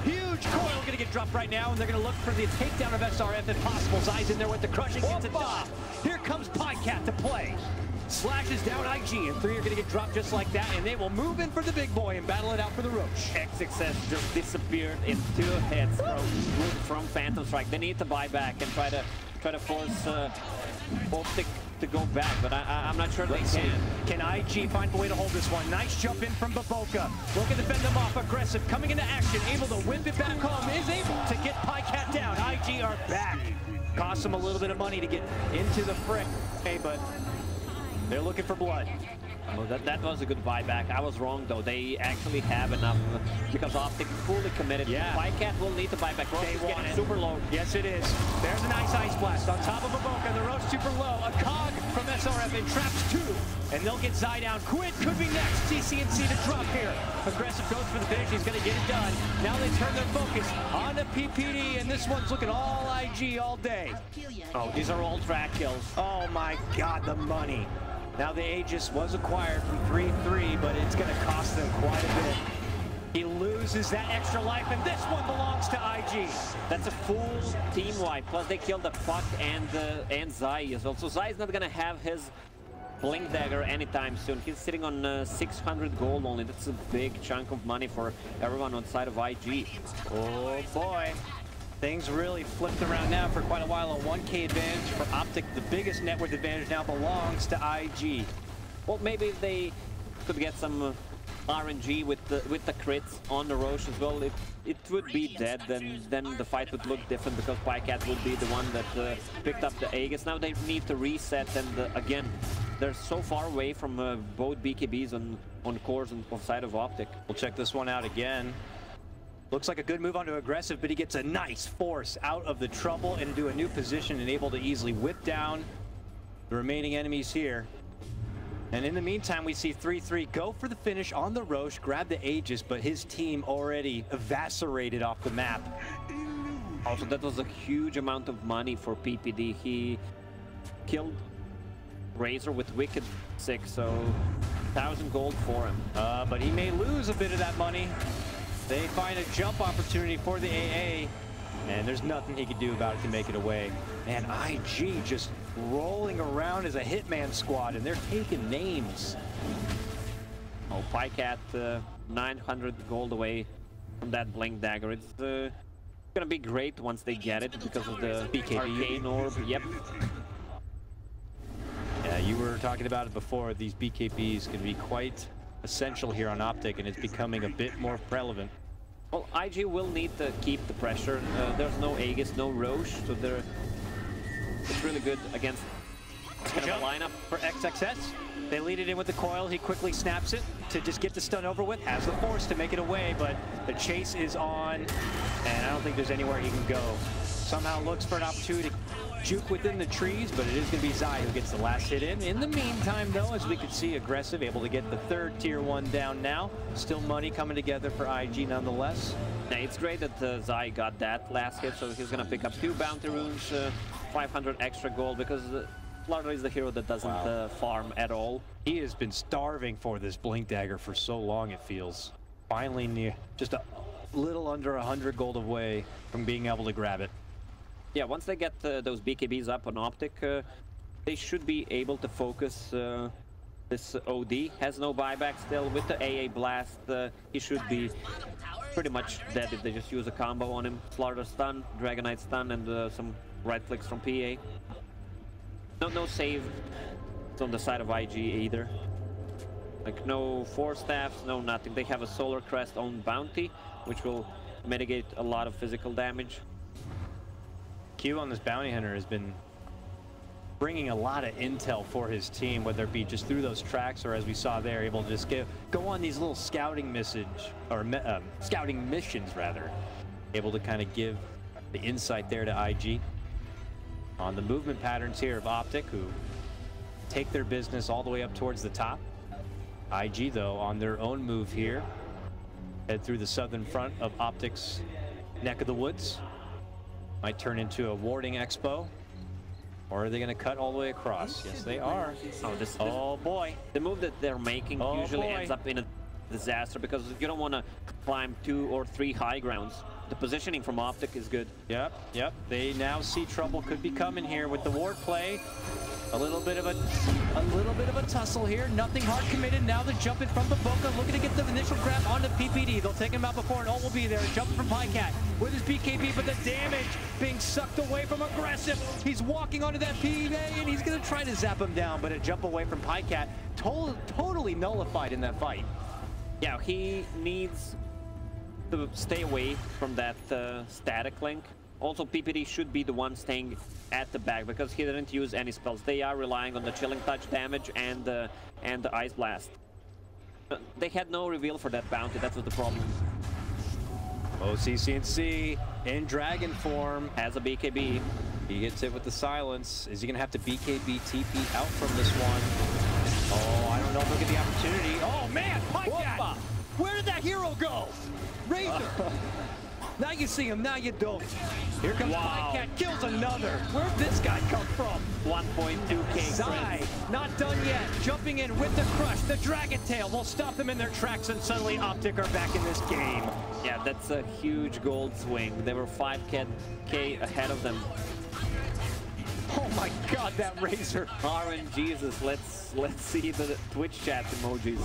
S6: Huge coil going to get dropped right now, and they're going to look for the takedown of SRF if possible. Zai's in there with the crushing. Gets it done. Here comes Pycat to play. Slashes down IG, and 3 are going to get dropped just like that, and they will move in for the big boy and battle it out for the Roche.
S7: XXS just disappeared in 2 hits from Phantom Strike. They need to buy back and try to force Optic to go back, but I'm not sure they can.
S6: Can IG find a way to hold this one? Nice jump in from Baboka. Looking to fend them off. Aggressive, coming into action, able to whip it back home, is able to get Pycat down. IG are back. Cost them a little bit of money to get into the fray, but they're looking for blood.
S7: Oh, that was a good buyback. I was wrong though. They actually have enough because Optic fully committed.
S6: Yeah.
S7: Pycat will need to buy back. Roche is getting super low.
S6: Yes, it is. There's a nice ice blast on top of Baboka. The Roche super low. A cog from SRF and traps 2. And they'll get Zai down. Quid could be next. CCNC to drop here. Aggressive goes for the finish. He's going to get it done. Now they turn their focus on the PPD, and this one's looking all IG all day.
S7: Oh, these are all track kills.
S6: Oh my God, the money. Now the Aegis was acquired from 3-3, but it's going to cost them quite a bit. He loses that extra life, and this one belongs to IG.
S7: That's a full team wipe. Plus they killed the Puck and Zai as well. So Zai's not going to have his Blink Dagger anytime soon. He's sitting on 600 gold only. That's a big chunk of money for everyone on the side of IG.
S6: Oh boy. Things really flipped around now for quite a while. A 1K advantage for Optic. The biggest net worth advantage now belongs to IG.
S7: Well, maybe they could get some RNG with the crits on the Roche as well. It would be dead, then the fight would look different because Pycat would be the one that picked up the Aegis. Now they need to reset, and again, they're so far away from both BKBs on cores and on side of Optic.
S6: We'll check this one out again. Looks like a good move onto Aggressive, but he gets a nice force out of the trouble and into a new position and able to easily whip down the remaining enemies here. And in the meantime, we see 3-3 go for the finish on the Roche, grab the Aegis, but his team already eviscerated off the map.
S7: Also, that was a huge amount of money for PPD. He killed Razor with Wicked 6, so 1,000 gold for him.
S6: But he may lose a bit of that money. They find a jump opportunity for the AA, and there's nothing he can do about it to make it away. Man, IG just rolling around as a hitman squad, and they're taking names.
S7: Oh, Pycat 900 gold away from that Blink Dagger. It's gonna be great once they get it because of the
S6: BKB.
S7: Arcane Orb. Yep.
S6: Yeah, you were talking about it before. These BKBs can be quite essential here on Optic, and it's becoming a bit more relevant.
S7: Well, IG will need to keep the pressure. There's no Aegis, no Roche, so it's really good against
S6: Jump lineup for XXS. They lead it in with the coil. He quickly snaps it to just get the stun over with. Has the force to make it away, but the chase is on, and I don't think there's anywhere he can go. Somehow looks for an opportunity to juke within the trees, but it is going to be Zai who gets the last hit in. In the meantime, though, as we can see, Aggressive able to get the third tier 1 down now. Still money coming together for IG nonetheless.
S7: Yeah, it's great that Zai got that last hit, so he's going to pick up 2 bounty runes, 500 extra gold, because Slaughter is the hero that doesn't farm at all.
S6: He has been starving for this Blink Dagger for so long, it feels. Finally near, just a little under 100 gold away from being able to grab it.
S7: Yeah, once they get those BKBs up on Optic, they should be able to focus this OD. Has no buyback still. With the AA Blast, he should be pretty much dead if they just use a combo on him. Slaughter stun, Dragonite stun, and some right clicks from PA. No save on the side of IG either. Like no Force Staffs, no nothing. They have a Solar Crest on Bounty, which will mitigate a lot of physical damage.
S6: Q on this Bounty Hunter has been bringing a lot of intel for his team, whether it be just through those tracks or, as we saw there, able to just go on these little scouting scouting missions rather. Able to kind of give the insight there to IG on the movement patterns here of Optic, who take their business all the way up towards the top. IG, though, on their own move here, head through the southern front of Optic's neck of the woods. Might turn into a warding expo. Or are they going to cut all the way across? Yes, they are. Oh, boy.
S7: The move that they're making usually ends up in a disaster, because you don't want to climb 2 or 3 high grounds. The positioning from Optic is good.
S6: Yep. They now see trouble could be coming here with the ward play. A little bit of a tussle here. Nothing hard committed. Now they're jumping from Baboka, looking to get the initial grab onto PPD. They'll take him out before an ult will be there. Jumping from Pycat with his BKB, but the damage being sucked away from Aggressive. He's walking onto that PA, and he's going to try to zap him down, but a jump away from Pycat totally nullified in that fight.
S7: Yeah, he needs to stay away from that static link. Also, PPD should be the one staying at the back, because he didn't use any spells. They are relying on the Chilling Touch damage and the Ice Blast. They had no reveal for that bounty. That was the problem.
S6: OCCNC in dragon form
S7: has a BKB.
S6: He gets hit with the silence. Is he going to have to BKB TP out from this one? Oh, I don't know if he'll get the opportunity. Oh, man, Pycat! Where did that hero go? Razor! Now you see him, now you don't. Here comes Pycat, kills another. Where'd this guy come from?
S7: 1.2k.
S6: Zai, not done yet. Jumping in with the crush. The Dragon Tail will stop them in their tracks, and suddenly Optic are back in this game.
S7: Yeah, that's a huge gold swing. They were 5k ahead of them.
S6: Oh my God, that Razor.
S7: RNGesus, let's see the Twitch chat emojis.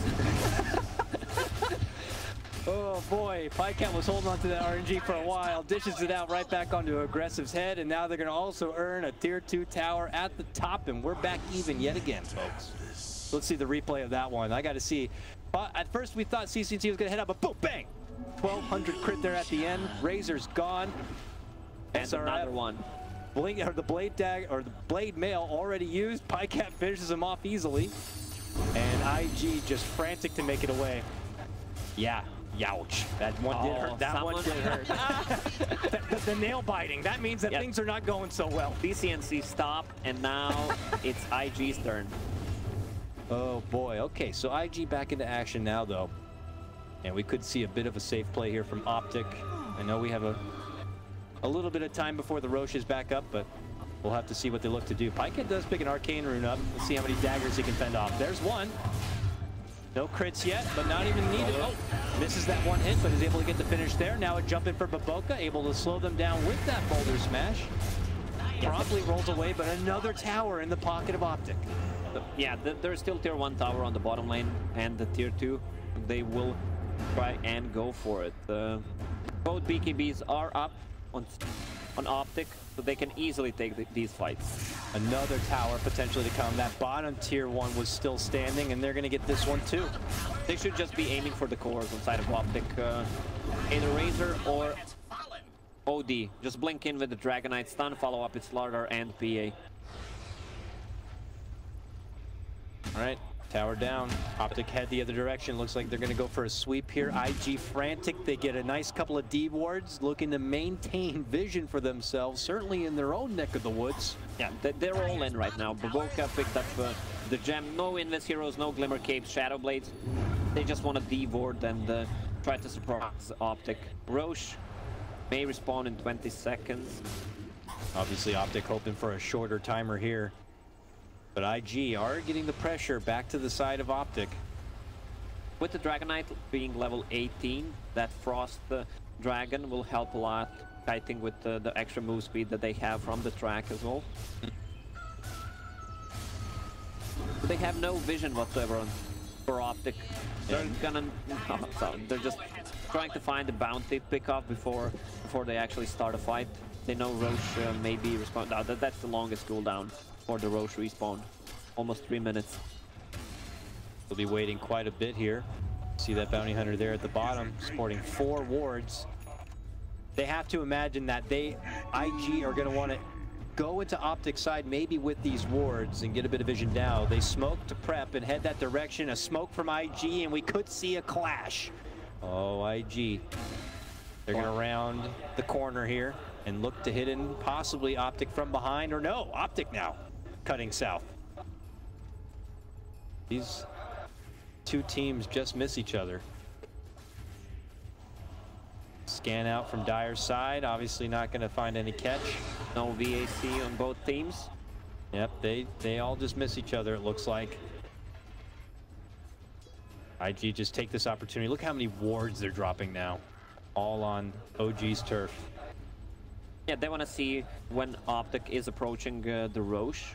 S6: Oh boy, Pycat was holding on to that RNG for a while, dishes it out right back onto Aggressive's head, and now they're going to also earn a tier 2 tower at the top, and we're back even yet again, folks. Let's see the replay of that one. I got to see. At first we thought CCT was going to head up, but boom, bang! 1200 crit there at the end. Razor's gone.
S7: And SRF, another one.
S6: Blink, or the blade dagger, or the blade mail already used. Pycat finishes him off easily, and IG just frantic to make it away. Yeah. Youch. That one did hurt. That one did hurt. the nail biting. That means that things are not going so well.
S7: BCNC stopped, and now it's IG's turn.
S6: Oh boy. Okay, so IG back into action now, though. And we could see a bit of a safe play here from Optic. I know we have a little bit of time before the Roche is back up, but we'll have to see what they look to do. Pycat does pick an Arcane Rune up. Let's see how many daggers he can fend off. There's one. No crits yet, but not even needed. Oh, misses that one hit, but is able to get the finish there. Now a jump in for Baboka, able to slow them down with that Boulder Smash. Promptly rolls away, but another tower in the pocket of Optic.
S7: Yeah, there's still tier 1 tower on the bottom lane, and the tier 2. They will try and go for it. Both BKBs are up on Optic, so they can easily take these fights.
S6: Another tower potentially to come. That bottom tier 1 was still standing, and they're going to get this one too.
S7: They should just be aiming for the cores on side of Optic. Either Razor or OD. Just blink in with the Dragonite stun, follow up its Slaughter and PA.
S6: All right, tower down. Optic head the other direction. Looks like they're going to go for a sweep here. IG frantic. They get a nice couple of D wards, looking to maintain vision for themselves, certainly in their own neck of the woods.
S7: Yeah, they're all in right now. Baboka picked up the gem. No Invis heroes, no Glimmer Capes, Shadow Blades. They just want to D ward and try to surprise Optic. Roche may respawn in 20 seconds.
S6: Obviously, Optic hoping for a shorter timer here. But IG are getting the pressure back to the side of Optic.
S7: With the Dragon Knight being level 18, that Frost Dragon will help a lot, kiting with the extra move speed that they have from the track as well. They have no vision whatsoever for Optic. They're they're just trying to find the bounty pickoff before they actually start a fight. They know Roche maybe respawn. No, that's the longest cooldown for the Roche respawn. Almost 3 minutes.
S6: They'll be waiting quite a bit here. See that bounty hunter there at the bottom, sporting 4 wards. They have to imagine that IG are going to want to go into Optic side maybe with these wards and get a bit of vision now. They smoke to prep and head that direction. A smoke from IG and we could see a clash. Oh, IG. They're going to round the corner here and look to hit in possibly Optic from behind, or no, Optic now cutting south. These two teams just miss each other. Scan out from Dire's side, obviously not going to find any catch.
S7: No VAC on both teams.
S6: Yep, they all just miss each other, it looks like. IG just take this opportunity. Look how many wards they're dropping now. All on OG's turf.
S7: Yeah, they want to see when Optic is approaching the Roche.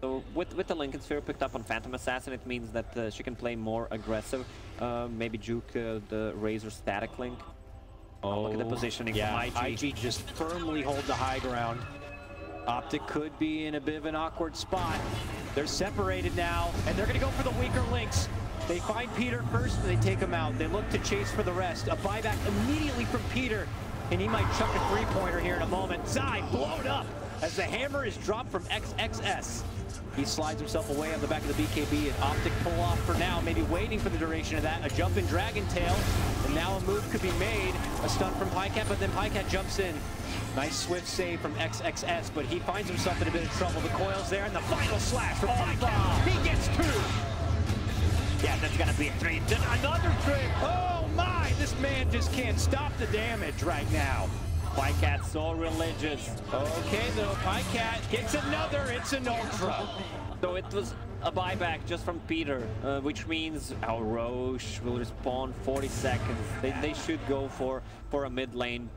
S7: So with the Lincoln Sphere picked up on Phantom Assassin, it means that she can play more aggressive. Maybe juke the Razor Static Link.
S6: Oh,
S7: look at the positioning
S6: yeah,
S7: from IG.
S6: IG just firmly hold the high ground. Optic could be in a bit of an awkward spot. They're separated now, and they're going to go for the weaker links. They find Peter first, and they take him out. They look to chase for the rest. A buyback immediately from Peter, and he might chuck a three-pointer here in a moment. Zai blown up as the hammer is dropped from XXS. He slides himself away on the back of the BKB, and Optic pull off for now, maybe waiting for the duration of that. A jump in Dragon Tail, and now a move could be made. A stun from Pycat, but then Pycat jumps in. Nice swift save from XXS, but he finds himself in a bit of trouble. The coil's there, and the final slash from Pycat. He gets 2.
S7: Yeah, that's gonna be a 3. Then another 3.
S6: Oh my, this man just can't stop the damage right now.
S7: Pycat so religious.
S6: Okay though, Pycat gets another, it's an ultra.
S7: So it was a buyback just from Peter, which means our Roche will respawn 40 seconds. They should go for a mid lane.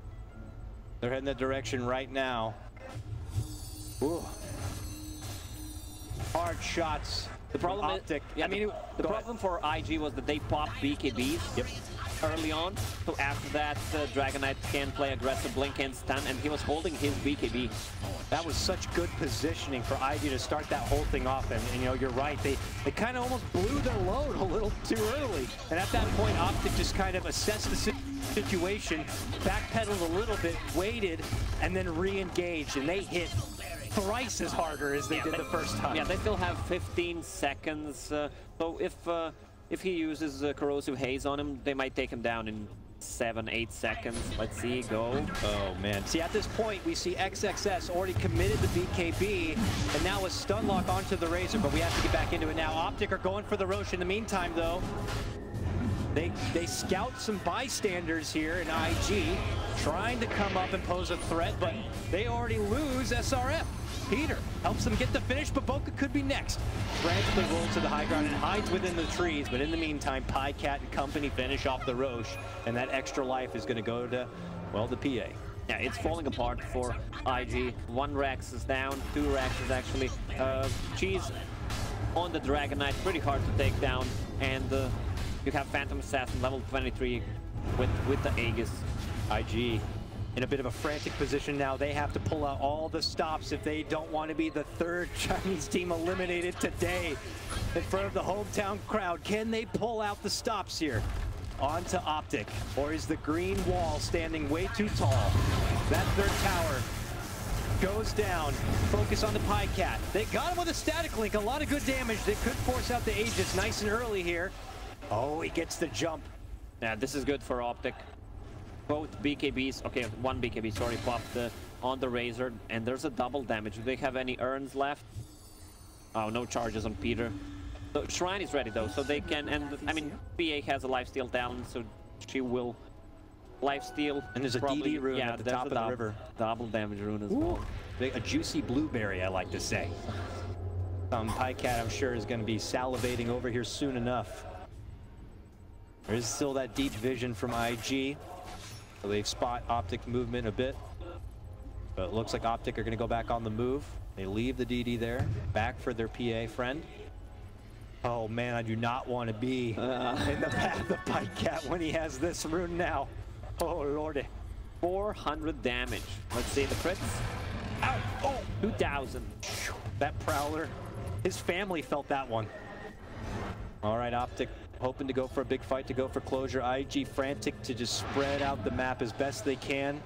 S6: They're heading that direction right now. Ooh. Hard shots.
S7: The problem
S6: Optic.
S7: is, yeah, I mean, the problem for IG was that they popped BKBs early on. So after that, Dragon Knight can play aggressive blink and stun, and he was holding his BKB.
S6: That was such good positioning for IG to start that whole thing off, and you know, you're right, they kind of almost blew their load a little too early. And at that point, Optic just kind of assessed the situation, backpedaled a little bit, waited, and then re-engaged, and they hit thrice as harder as they did the first time.
S7: Yeah, they still have 15 seconds. So if he uses Corrosive Haze on him, they might take him down in 7-8 seconds. Let's see, go.
S6: Oh man. See, at this point, we see XXS already committed the BKB, and now a stun lock onto the Razor, but we have to get back into it now. Optic are going for the Roche in the meantime, though. They scout some bystanders here in IG, trying to come up and pose a threat, but they already lose SRF. Peter helps them get the finish, but Boca could be next. Frantically rolls to the high ground and hides within the trees, but in the meantime, Pycat and company finish off the Roche, and that extra life is going to go to, well, the PA.
S7: Yeah, it's falling apart for IG. 1 Rex is down, 2 Rexes actually. Cheese on the Dragon Knight, pretty hard to take down, and you have Phantom Assassin level 23 with the Aegis.
S6: IG in a bit of a frantic position now. They have to pull out all the stops if they don't want to be the 3rd Chinese team eliminated today in front of the hometown crowd. Can they pull out the stops here? Onto Optic, or is the green wall standing way too tall? That 3rd tower goes down. Focus on the Pycat. They got him with a static link. A lot of good damage. They could force out the Aegis nice and early here. Oh, he gets the jump.
S7: Yeah, this is good for Optic. Both BKBs, okay, one BKB, sorry, popped on the Razor, and there's a double damage. Do they have any urns left? Oh, no charges on Peter. So Shrine is ready though, so they can, and I mean, PA has a lifesteal talent, so she will lifesteal.
S6: And there's a DD rune at the top of the river.
S7: Double damage rune as well.
S6: A juicy blueberry, I like to say. Pycat, I'm sure, is going to be salivating over here soon enough. There is still that deep vision from IG. So they spot Optic movement a bit. But it looks like Optic are going to go back on the move. They leave the DD there, back for their PA friend. Oh man, I do not want to be in the path of Pycat when he has this rune now. Oh lordy.
S7: 400 damage. Let's see the crits.
S6: Ow! Oh!
S7: 2,000.
S6: That Prowler, his family felt that one. All right, Optic hoping to go for a big fight, to go for closure. IG frantic to just spread out the map as best they can.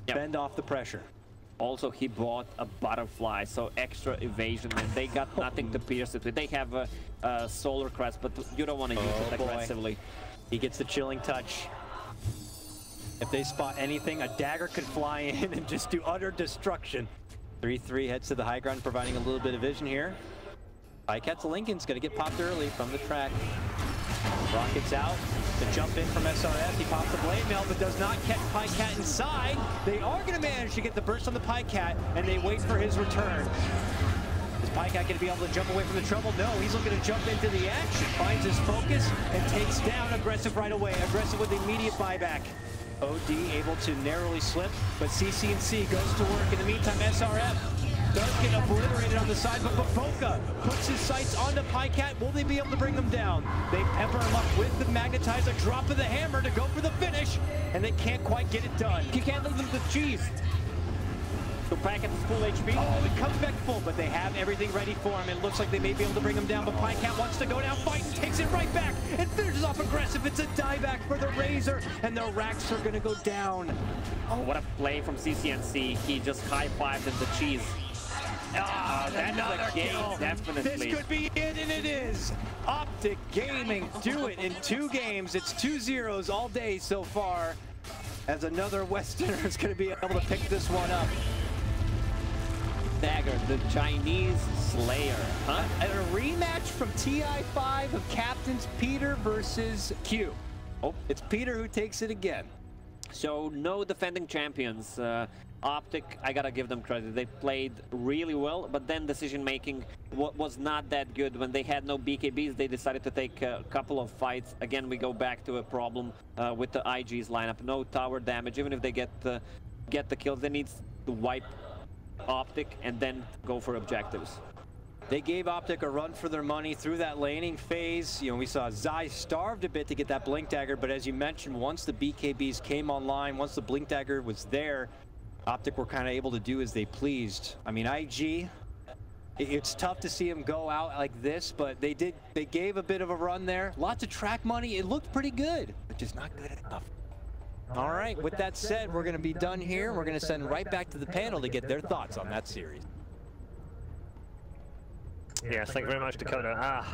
S6: Fend off the pressure.
S7: Also, he bought a butterfly, so extra evasion, and they got nothing to pierce it with. They have a solar crest, but you don't want to use it aggressively.
S6: He gets the chilling touch. If they spot anything, a dagger could fly in and just do utter destruction. 3-3 heads to the high ground, providing a little bit of vision here. Pycat's Lincoln's gonna get popped early from the track. Rockets out to jump in from SRS. He pops the blade mail, but does not catch Pycat inside. They are gonna manage to get the burst on the Pycat, and they wait for his return. Is Pycat gonna be able to jump away from the trouble? No, he's looking to jump into the action. Finds his focus and takes down Aggressive right away. Aggressive with immediate buyback. OD able to narrowly slip, but CC&C goes to work. In the meantime, SRF does get obliterated on the side, but Boca puts his sights onto Pycat. Will they be able to bring them down? They pepper him up with the Magnetize, a drop of the hammer to go for the finish, and they can't quite get it done.
S7: You can't leave them to cheese. So Pycat is full HP.
S6: Oh, he comes back full, but they have everything ready for him. It looks like they may be able to bring him down, but Pycat wants to go down, fight, and takes it right back, and finishes off Aggressive. It's a dieback for the Razor, and the racks are gonna go down.
S7: Oh, what a play from CC&C. He just high-fived in the cheese.
S6: Ah,
S7: that's a game,
S6: kill.
S7: definitely.
S6: This could be it, and it is. Optic Gaming do it in 2 games. It's 2 zeros all day so far, as another Westerner is going to be able to pick this one up.
S7: Dagger, the Chinese Slayer. Huh?
S6: And a rematch from TI5 of Captains Peter versus Q. Oh, it's Peter who takes it again.
S7: So no defending champions. Optic, I gotta give them credit. They played really well, but then decision making was not that good. When they had no BKBs, they decided to take a couple of fights. Again, we go back to a problem with the IG's lineup. No tower damage. Even if they get the kills, they need to wipe Optic and then go for objectives.
S6: They gave Optic a run for their money through that laning phase. You know, we saw Zai starved a bit to get that Blink Dagger, but as you mentioned, once the BKBs came online, once the Blink Dagger was there, Optic were kind of able to do as they pleased. I mean, IG, it's tough to see him go out like this, but they gave a bit of a run there. Lots of track money. It looked pretty good, but just not good enough. All right, with that said, we're going to be done here. We're going to send right back to the panel to get their thoughts on that series.
S10: Yes, thank you very much, Dakota.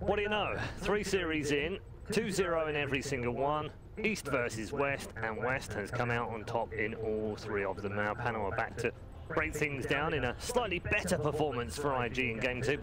S10: What do you know? 3 series in, 2-0 in every single one. East versus West, and West has come out on top in all 3 of them. Now, panel are back to break things down in a slightly better performance for IG in Game 2.